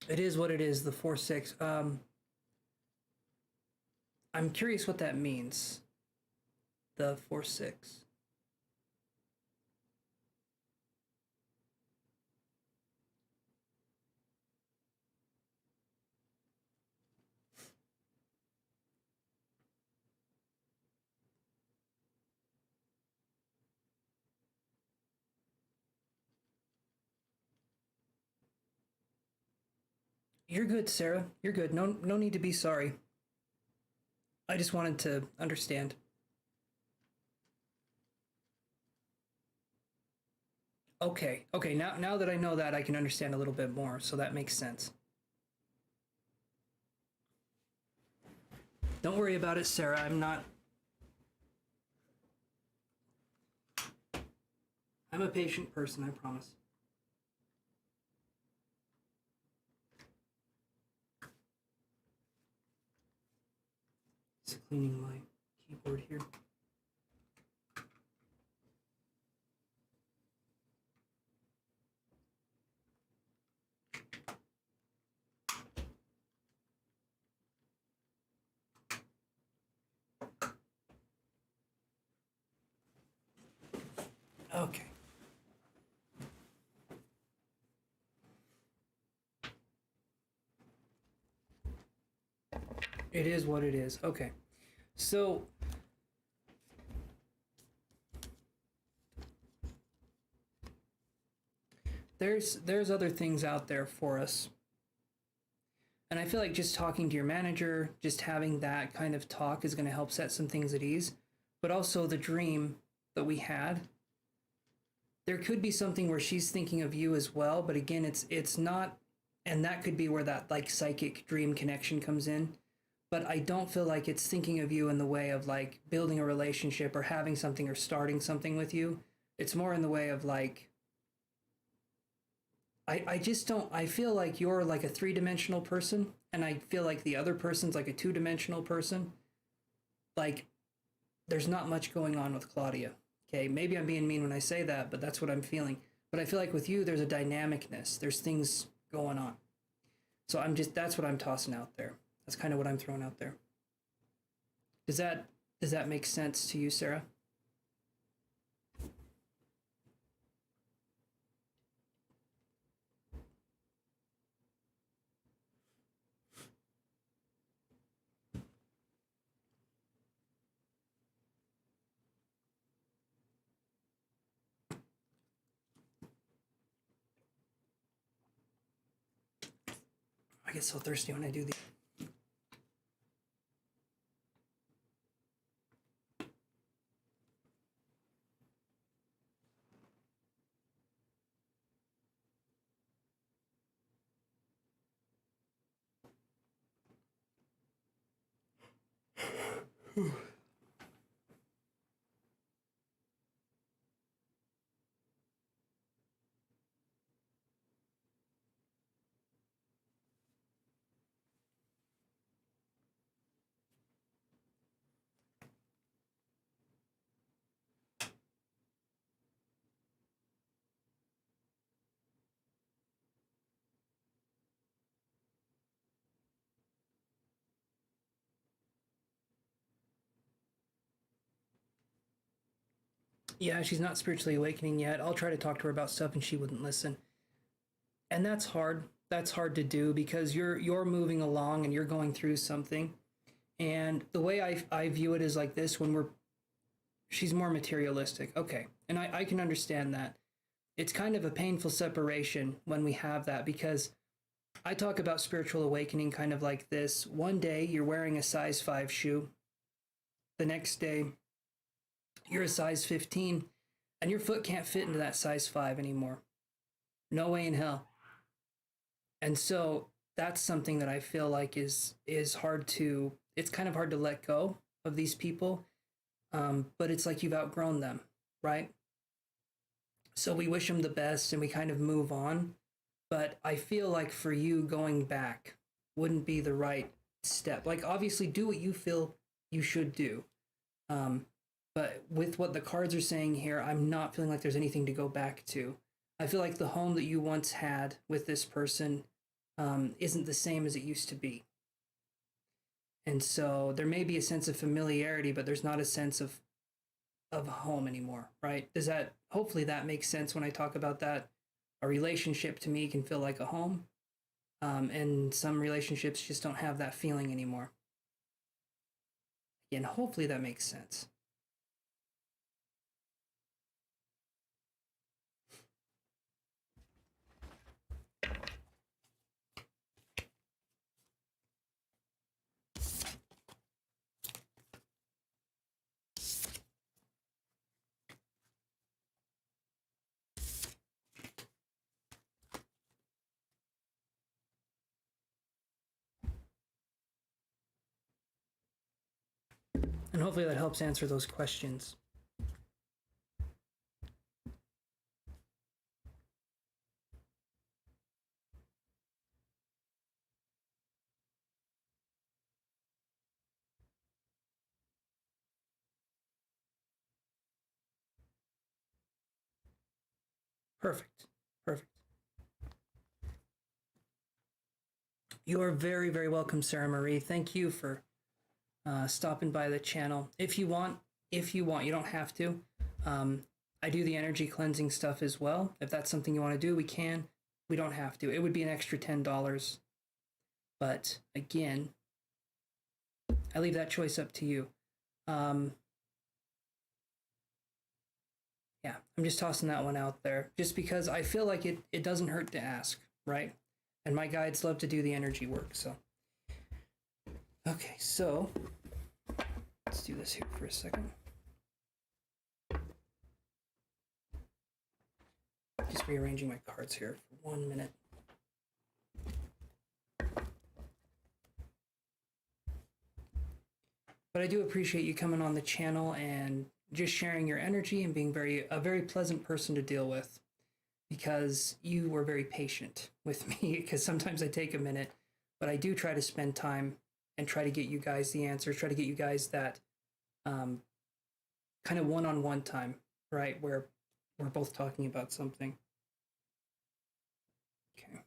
It is what it is, the 4-6. I'm curious what that means. The 4-6. You're good, Sarah. You're good. No need to be sorry. I just wanted to understand. Okay. Now that I know that, I can understand a little bit more, so that makes sense. Don't worry about it, Sarah. I'm a patient person, I promise. Just cleaning my keyboard here. Okay. It is what it is. Okay. So there's other things out there for us. And I feel like just talking to your manager, just having that kind of talk is going to help set some things at ease. But also the dream that we had, there could be something where she's thinking of you as well, but again, it's not, and that could be where that like psychic dream connection comes in. But I don't feel like it's thinking of you in the way of like building a relationship or having something or starting something with you. It's more in the way of like, I just don't, I feel like you're like a three-dimensional person, and I feel like the other person's like a two-dimensional person. Like, there's not much going on with Claudia. Okay, maybe I'm being mean when I say that, but that's what I'm feeling. But I feel like with you, there's a dynamicness. There's things going on. So that's what I'm tossing out there. That's kind of what I'm throwing out there. Does that make sense to you, Sarah? I get so thirsty when I do these. Yeah, she's not spiritually awakening yet. I'll try to talk to her about stuff and she wouldn't listen. And that's hard. That's hard to do because you're moving along and you're going through something. And the way I view it is like this: when she's more materialistic. Okay. And I can understand that. It's kind of a painful separation when we have that, because I talk about spiritual awakening kind of like this. One day you're wearing a size 5 shoe. The next day you're a size 15 and your foot can't fit into that size 5 anymore. No way in hell. And so that's something that I feel like is hard to, it's kind of hard to let go of these people. But it's like you've outgrown them, right? So we wish them the best and we kind of move on. But I feel like for you, going back wouldn't be the right step. Like, obviously do what you feel you should do. But with what the cards are saying here, I'm not feeling like there's anything to go back to. I feel like the home that you once had with this person isn't the same as it used to be. And so there may be a sense of familiarity, but there's not a sense of home anymore, right? Hopefully that makes sense when I talk about that. A relationship to me can feel like a home. And some relationships just don't have that feeling anymore. Again, hopefully that makes sense. And hopefully that helps answer those questions. Perfect. Perfect. You are very, very welcome, Sarah Marie. Thank you for stopping by the channel. If you want, you don't have to. I do the energy cleansing stuff as well. If that's something you want to do, we can. We don't have to. It would be an extra $10. But again, I leave that choice up to you. Yeah, I'm just tossing that one out there just because I feel like it doesn't hurt to ask, right? And my guides love to do the energy work, so. Okay, so let's do this here for a second. Just rearranging my cards here for 1 minute. But I do appreciate you coming on the channel and just sharing your energy and being a very pleasant person to deal with, because you were very patient with me, because sometimes I take a minute, but I do try to spend time and try to get you guys the answers, try to get you guys that kind of one-on-one time, right, where we're both talking about something. Okay.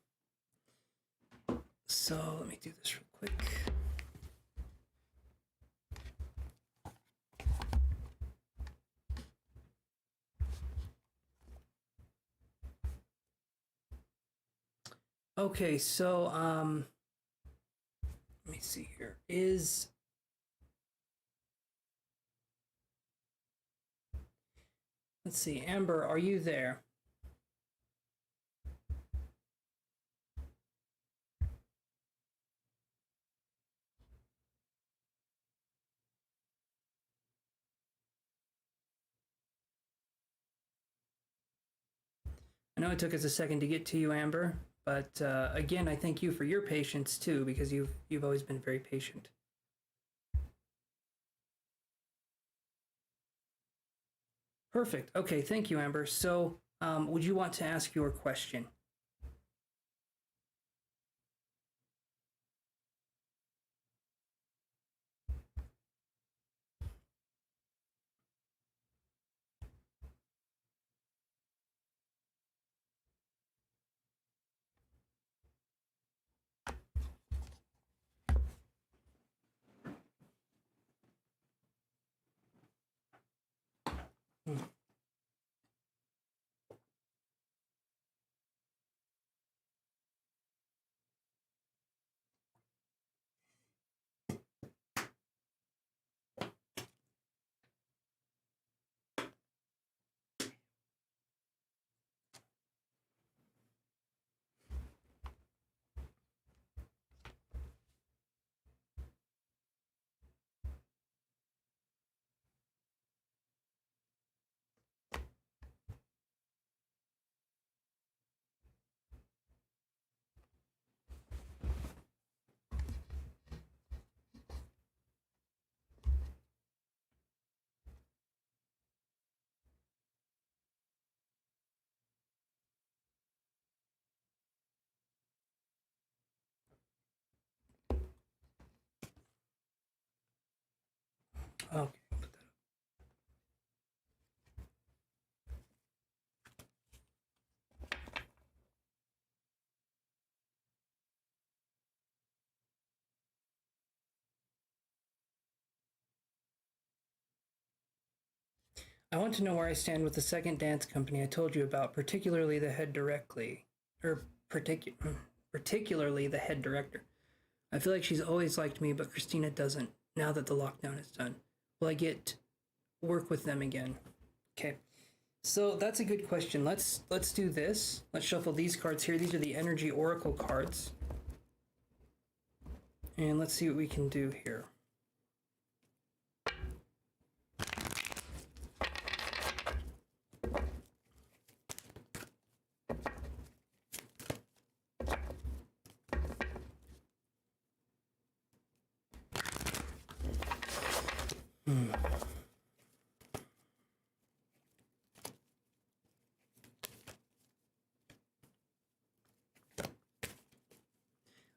So let me do this real quick. Okay, so let me see here. Let's see, Amber, are you there? I know it took us a second to get to you, Amber, but again, I thank you for your patience too, because you've always been very patient. Perfect. Okay, thank you, Amber. So, would you want to ask your question? Okay. I want to know where I stand with the second dance company I told you about, particularly the head particularly the head director. I feel like she's always liked me, but Christina doesn't, now that the lockdown is done. Will I get work with them again? Okay. So that's a good question. Let's do this. Let's shuffle these cards here. These are the Energy Oracle cards. And let's see what we can do here.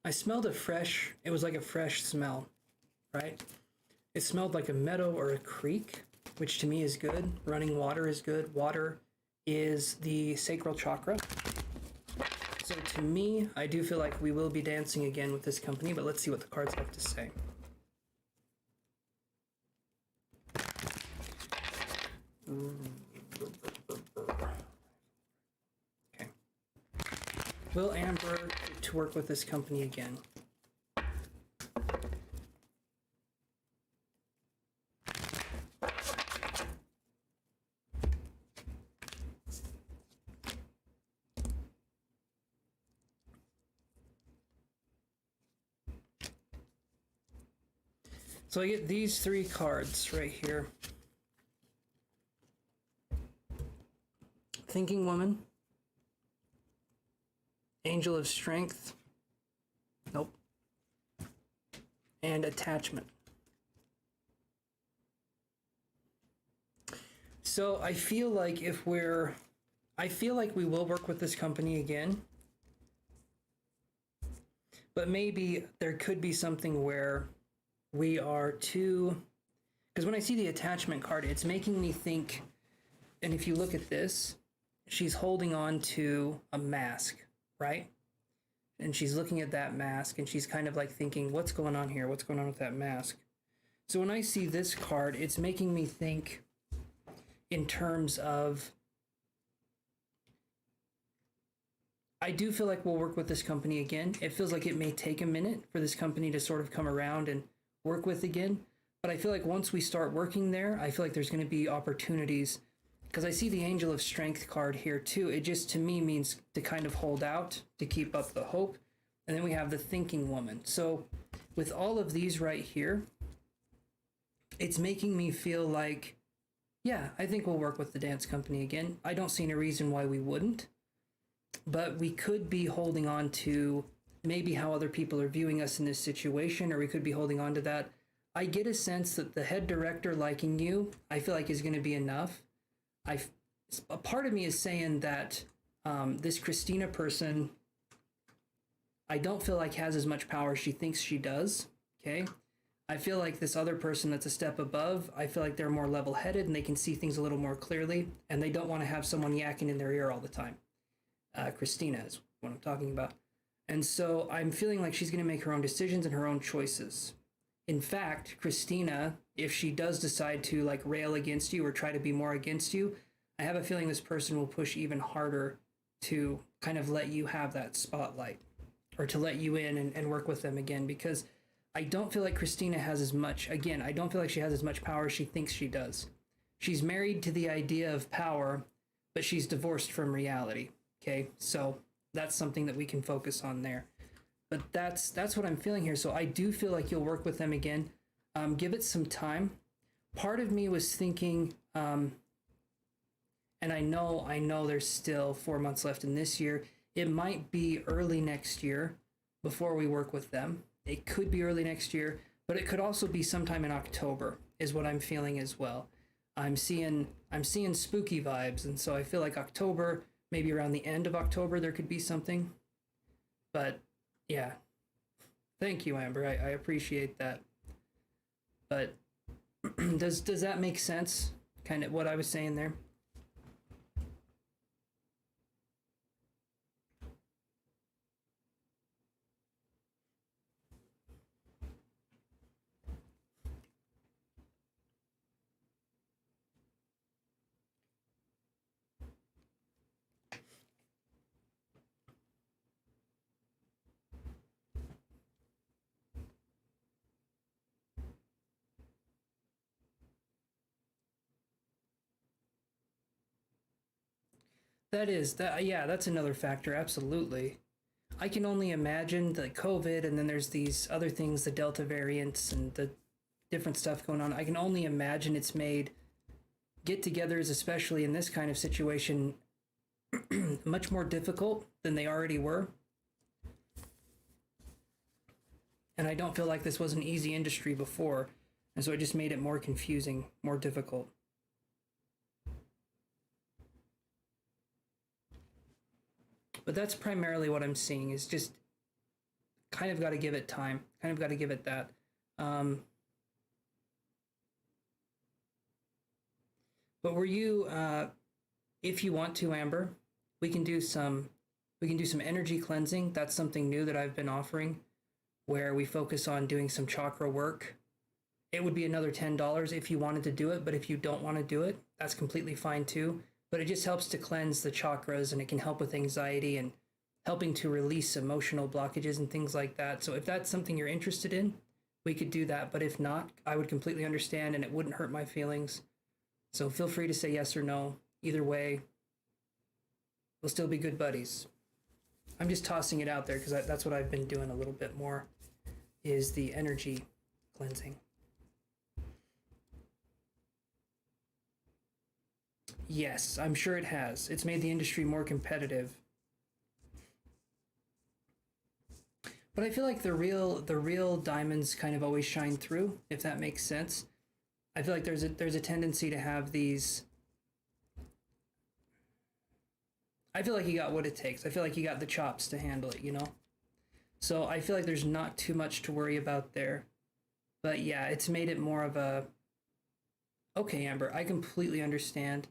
I smelled it was like a fresh smell, right? It smelled like a meadow or a creek, which to me is good. Running water is good. Water is the sacral chakra. So to me, I do feel like we will be dancing again with this company, but let's see what the cards have to say. Okay. Will Amber get to work with this company again? So I get these 3 cards right here. Thinking Woman. Angel of Strength. Nope. And Attachment. So I feel like I feel like we will work with this company again. But maybe there could be something where we are too, because when I see the attachment card, it's making me think, and if you look at this, she's holding on to a mask, right? And she's looking at that mask and she's kind of like thinking, what's going on here? What's going on with that mask? So when I see this card, it's making me think in terms of, I do feel like we'll work with this company again. It feels like it may take a minute for this company to sort of come around and work with again. But I feel like once we start working there, I feel like there's going to be opportunities, because I see the Angel of Strength card here too. It just, to me, means to kind of hold out, to keep up the hope. And then we have the Thinking Woman. So with all of these right here, it's making me feel like, yeah, I think we'll work with the dance company again. I don't see any reason why we wouldn't. But we could be holding on to maybe how other people are viewing us in this situation, or we could be holding on to that. I get a sense that the head director liking you, I feel like, is going to be enough. A part of me is saying that this Christina person, I don't feel like has as much power as she thinks she does, okay? I feel like this other person that's a step above, I feel like they're more level-headed and they can see things a little more clearly, and they don't want to have someone yakking in their ear all the time. Christina is what I'm talking about. And so I'm feeling like she's going to make her own decisions and her own choices. In fact, Christina, if she does decide to like rail against you or try to be more against you, I have a feeling this person will push even harder to kind of let you have that spotlight, or to let you in and work with them again, because I don't feel like Christina has as much, again, I don't feel like she has as much power as she thinks she does. She's married to the idea of power, but she's divorced from reality. Okay, so that's something that we can focus on there. But that's what I'm feeling here. So I do feel like you'll work with them again. Give it some time. Part of me was thinking, and I know there's still 4 months left in this year. It might be early next year before we work with them. It could be early next year, but it could also be sometime in October is what I'm feeling as well. I'm seeing spooky vibes, and so I feel like October, maybe around the end of October, there could be something. But yeah, thank you, Amber. I appreciate that. But does that make sense? Kind of what I was saying there? Yeah, that's another factor, absolutely. I can only imagine the COVID, and then there's these other things, the Delta variants and the different stuff going on. I can only imagine it's made get-togethers, especially in this kind of situation, much more difficult than they already were. And I don't feel like this was an easy industry before, and so it just made it more confusing, more difficult. But that's primarily what I'm seeing, is just kind of got to give it time, kind of got to give it that. But were you, if you want to, Amber, we can do some energy cleansing. That's something new that I've been offering, where we focus on doing some chakra work. It would be another $10 if you wanted to do it, but if you don't want to do it, that's completely fine too. But it just helps to cleanse the chakras, and it can help with anxiety and helping to release emotional blockages and things like that. So if that's something you're interested in, we could do that. But if not, I would completely understand, and it wouldn't hurt my feelings. So feel free to say yes or no. Either way, we'll still be good buddies. I'm just tossing it out there because that's what I've been doing a little bit more, is the energy cleansing. Yes, I'm sure it has. It's made the industry more competitive. But I feel like the real diamonds kind of always shine through, if that makes sense. I feel like there's a tendency to have these. I feel like you got what it takes. I feel like you got the chops to handle it, you know? So I feel like there's not too much to worry about there. But yeah, it's made it more of a, okay, Amber, I completely understand.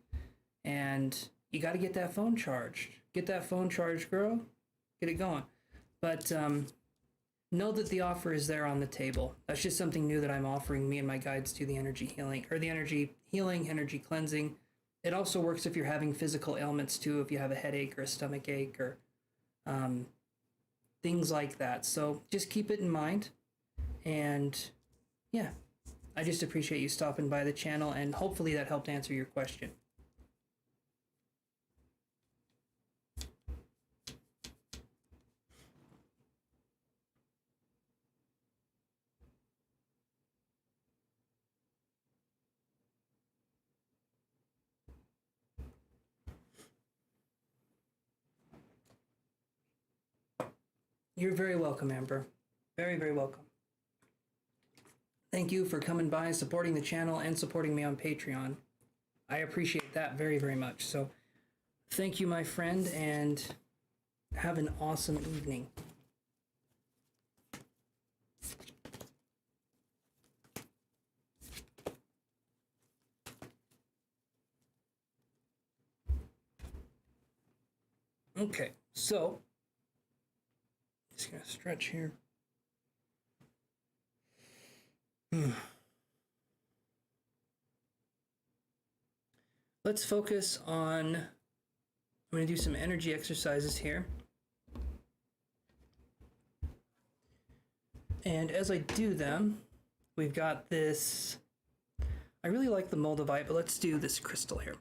And you got to get that phone charged. Get that phone charged, girl. Get it going. But know that the offer is there on the table. That's just something new that I'm offering me and my guides to the energy healing, or the energy healing, energy cleansing. It also works if you're having physical ailments too, if you have a headache or a stomach ache or things like that. So just keep it in mind. And yeah, I just appreciate you stopping by the channel, and hopefully that helped answer your question. You're very welcome, Amber. Very, very welcome. Thank you for coming by, supporting the channel, and supporting me on Patreon. I appreciate that very, very much. So thank you, my friend, and have an awesome evening. Okay, so just gonna stretch here. Let's focus on, I'm gonna do some energy exercises here. And as I do them, we've got this, I really like the moldavite, but let's do this crystal here.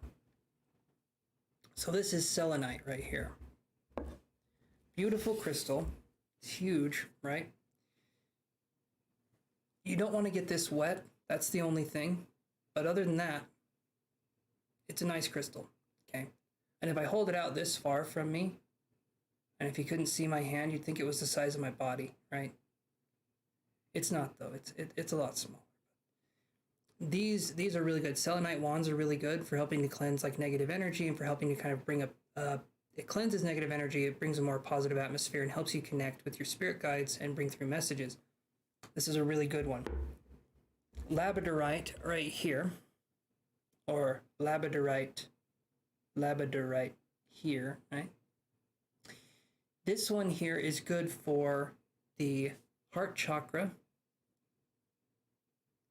So this is selenite right here. Beautiful crystal. It's huge, right? You don't want to get this wet. That's the only thing. But other than that, it's a nice crystal, okay? And if I hold it out this far from me, and if you couldn't see my hand, you'd think it was the size of my body, right? It's not, though. It's a lot smaller. These are really good. Selenite wands are really good for helping to cleanse like negative energy, and for helping to kind of bring up, it cleanses negative energy, it brings a more positive atmosphere, and helps you connect with your spirit guides and bring through messages. This is a really good one. Labradorite right here, or labradorite here, right? This one here is good for the heart chakra.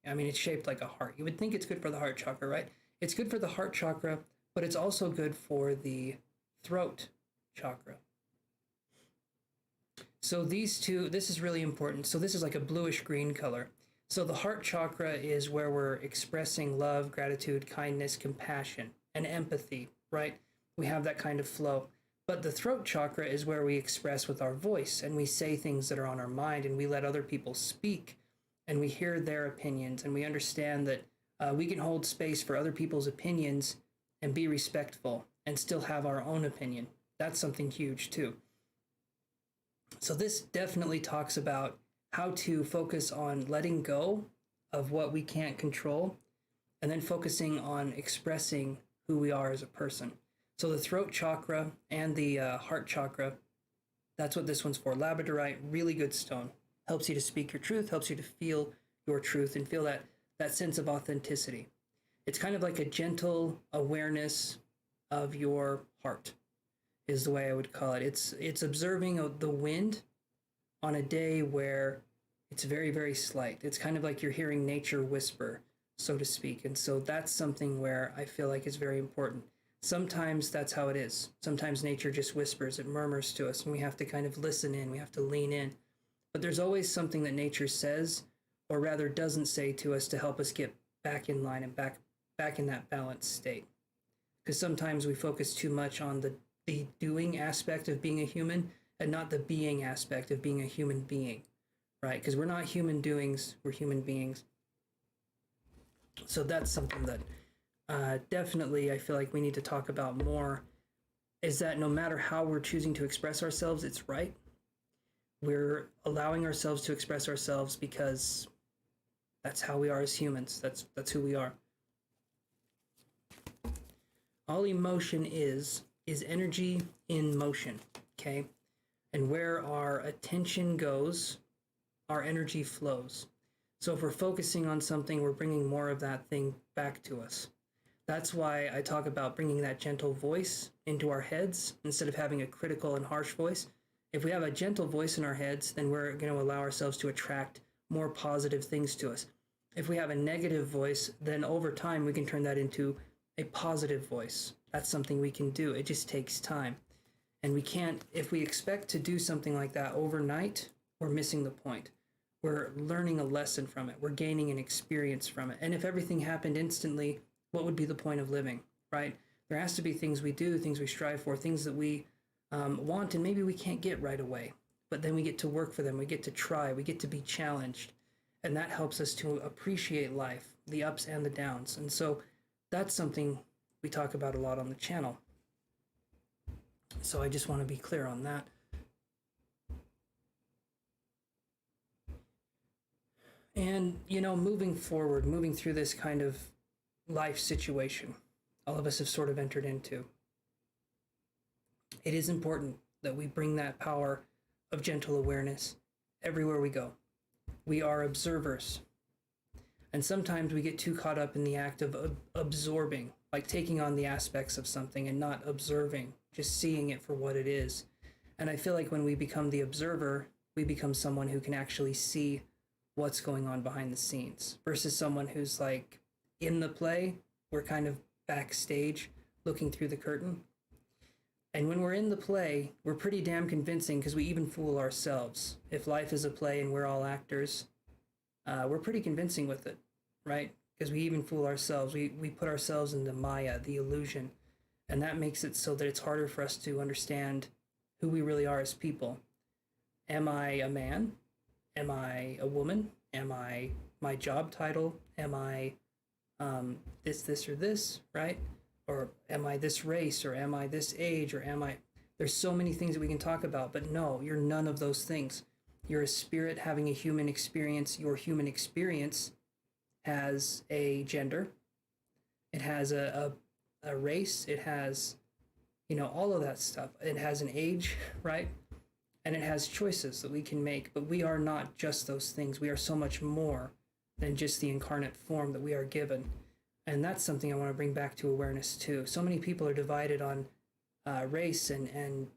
I mean, it's shaped like a heart. You would think it's good for the heart chakra, right? It's good for the heart chakra, but it's also good for the throat chakra. So these two, this is really important. So this is like a bluish green color. So the heart chakra is where we're expressing love, gratitude, kindness, compassion, and empathy, right? We have that kind of flow. But the throat chakra is where we express with our voice, and we say things that are on our mind, and we let other people speak, and we hear their opinions, and we understand that we can hold space for other people's opinions and be respectful and still have our own opinion. That's something huge too. So this definitely talks about how to focus on letting go of what we can't control, and then focusing on expressing who we are as a person. So the throat chakra and the heart chakra, that's what this one's for. Labradorite, really good stone. Helps you to speak your truth, helps you to feel your truth and feel that sense of authenticity. It's kind of like a gentle awareness of your heart, is the way I would call it. It's observing the wind on a day where it's very, very slight. It's kind of like you're hearing nature whisper, so to speak. And so that's something where I feel like is very important. Sometimes that's how it is. Sometimes nature just whispers, it murmurs to us, and we have to kind of listen in, we have to lean in. But there's always something that nature says, or rather doesn't say to us, to help us get back in line and back in that balanced state. Because sometimes we focus too much on the doing aspect of being a human, and not the being aspect of being a human being, right? Because we're not human doings, we're human beings. So that's something that definitely I feel like we need to talk about more is that no matter how we're choosing to express ourselves, it's right. We're allowing ourselves to express ourselves because that's how we are as humans. That's who we are. All emotion is energy in motion, okay? And where our attention goes, our energy flows. So if we're focusing on something, we're bringing more of that thing back to us. That's why I talk about bringing that gentle voice into our heads instead of having a critical and harsh voice. If we have a gentle voice in our heads, then we're going to allow ourselves to attract more positive things to us. If we have a negative voice, then over time we can turn that into a positive voice. That's something we can do. It just takes time. And we can't, if we expect to do something like that overnight, we're missing the point. We're learning a lesson from it. We're gaining an experience from it. And if everything happened instantly, what would be the point of living, right? There has to be things we do, things we strive for, things that we want and maybe we can't get right away. But then we get to work for them. We get to try. We get to be challenged. And that helps us to appreciate life, the ups and the downs. And so that's something we talk about a lot on the channel. So I just want to be clear on that. And, you know, moving forward, moving through this kind of life situation all of us have sort of entered into, it is important that we bring that power of gentle awareness everywhere we go. We are observers. And sometimes we get too caught up in the act of absorbing, like taking on the aspects of something and not observing, just seeing it for what it is. And I feel like when we become the observer, we become someone who can actually see what's going on behind the scenes versus someone who's like in the play. We're kind of backstage looking through the curtain. And when we're in the play, we're pretty damn convincing because we even fool ourselves. If life is a play and we're all actors, we're pretty convincing with it, right? Because we even fool ourselves. We put ourselves into Maya, the illusion. And that makes it so that it's harder for us to understand who we really are as people. Am I a man? Am I a woman? Am I my job title? Am I this, or this, right? Or am I this race? Or am I this age? Or am I... There's so many things that we can talk about, but no, you're none of those things. You're a spirit having a human experience. Your human experience has a gender. It has a race. It has, you know, all of that stuff. It has an age, right? And it has choices that we can make, but we are not just those things. We are so much more than just the incarnate form that we are given. And that's something I want to bring back to awareness too. So many people are divided on race and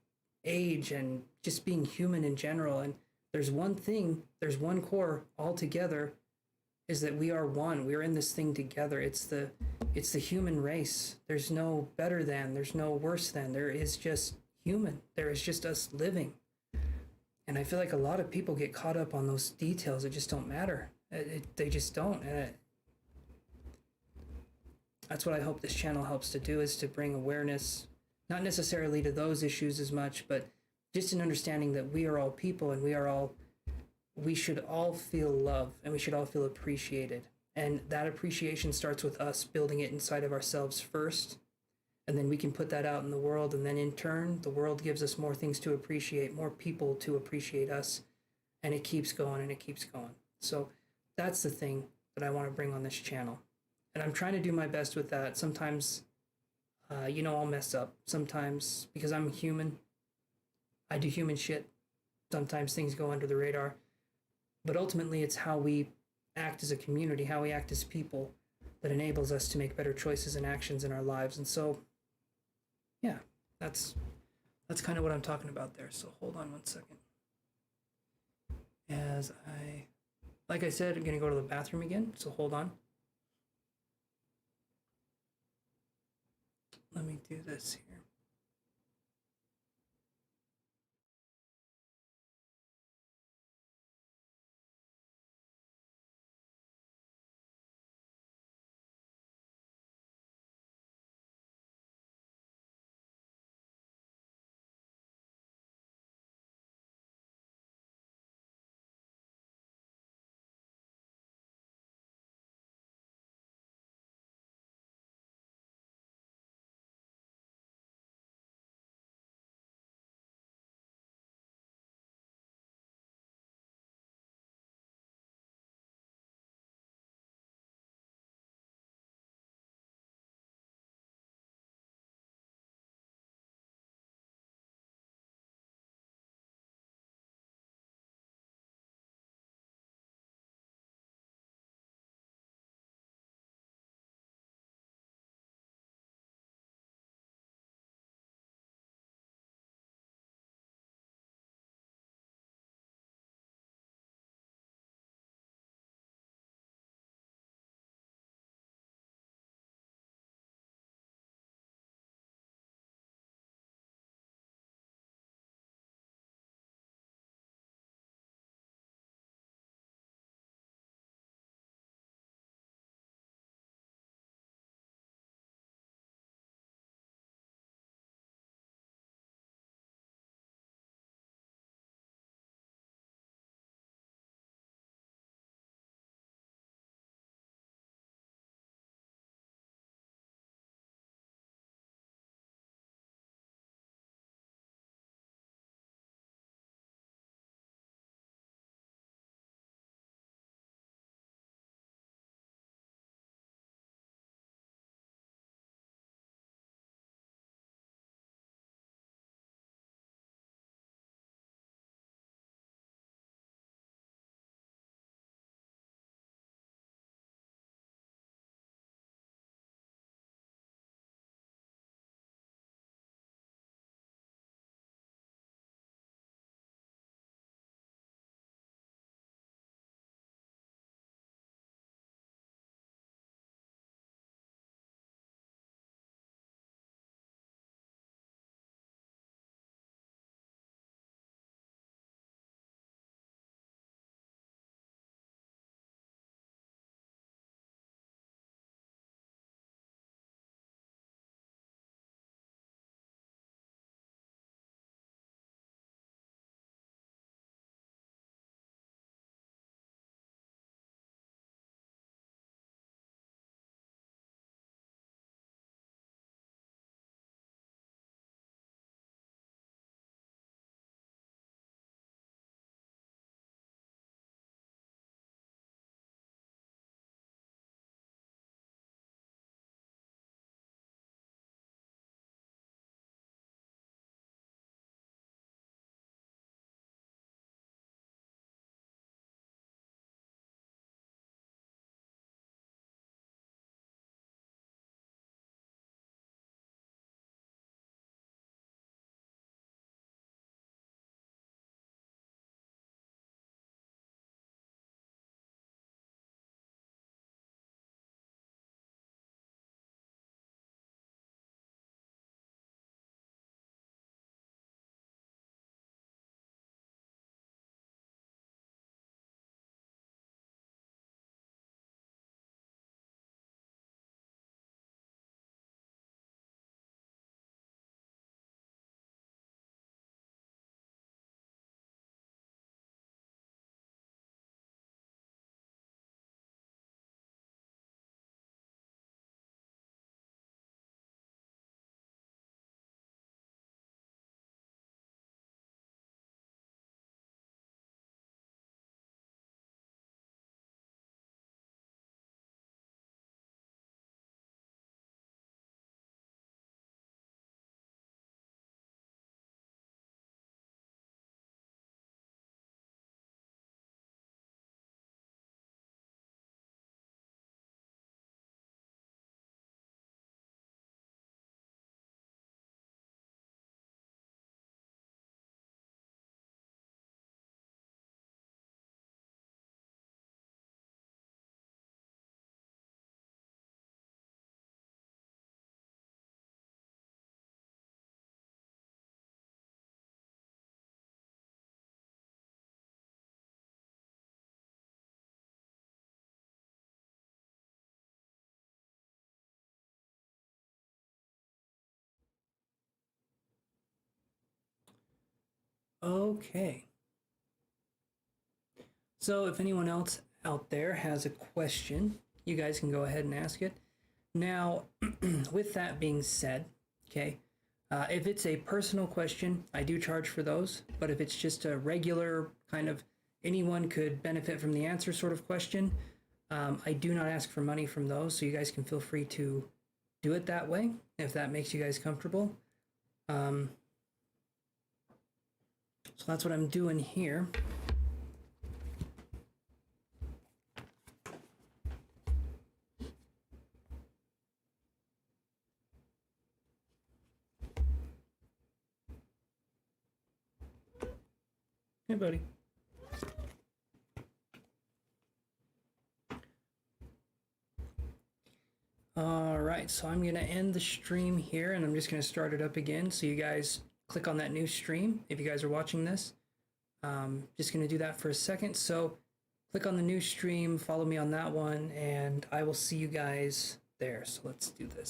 age and just being human in general. And there's one thing, there's one core altogether, is that we are one. We are in this thing together. It's the human race. There's no better than, there's no worse than. There is just human. There is just us living. And I feel like a lot of people get caught up on those details that just don't matter. They just don't. That's what I hope this channel helps to do, is to bring awareness, not necessarily to those issues as much, but just an understanding that we are all people and we should all feel love and we should all feel appreciated. And that appreciation starts with us building it inside of ourselves first. And then we can put that out in the world. And then in turn, the world gives us more things to appreciate, more people to appreciate us. And it keeps going and it keeps going. So that's the thing that I want to bring on this channel. And I'm trying to do my best with that. Sometimes, you know, I'll mess up. Sometimes, because I'm human, I do human shit. Sometimes things go under the radar. But ultimately, it's how we act as a community, how we act as people, that enables us to make better choices and actions in our lives. And so, yeah, that's kind of what I'm talking about there. So hold on one second. Like I said, I'm going to go to the bathroom again. So hold on. Let me do this here. Okay. So if anyone else out there has a question, you guys can go ahead and ask it. Now, with that being said, okay, if it's a personal question, I do charge for those. But if it's just a regular kind of anyone could benefit from the answer sort of question, I do not ask for money from those. So you guys can feel free to do it that way if that makes you guys comfortable. So that's what I'm doing here. Hey, buddy. All right, so I'm gonna end the stream here and I'm just gonna start it up again. So you guys click on that new stream if you guys are watching this. Just gonna do that for a second. So click on the new stream, follow me on that one, and I will see you guys there. So let's do this.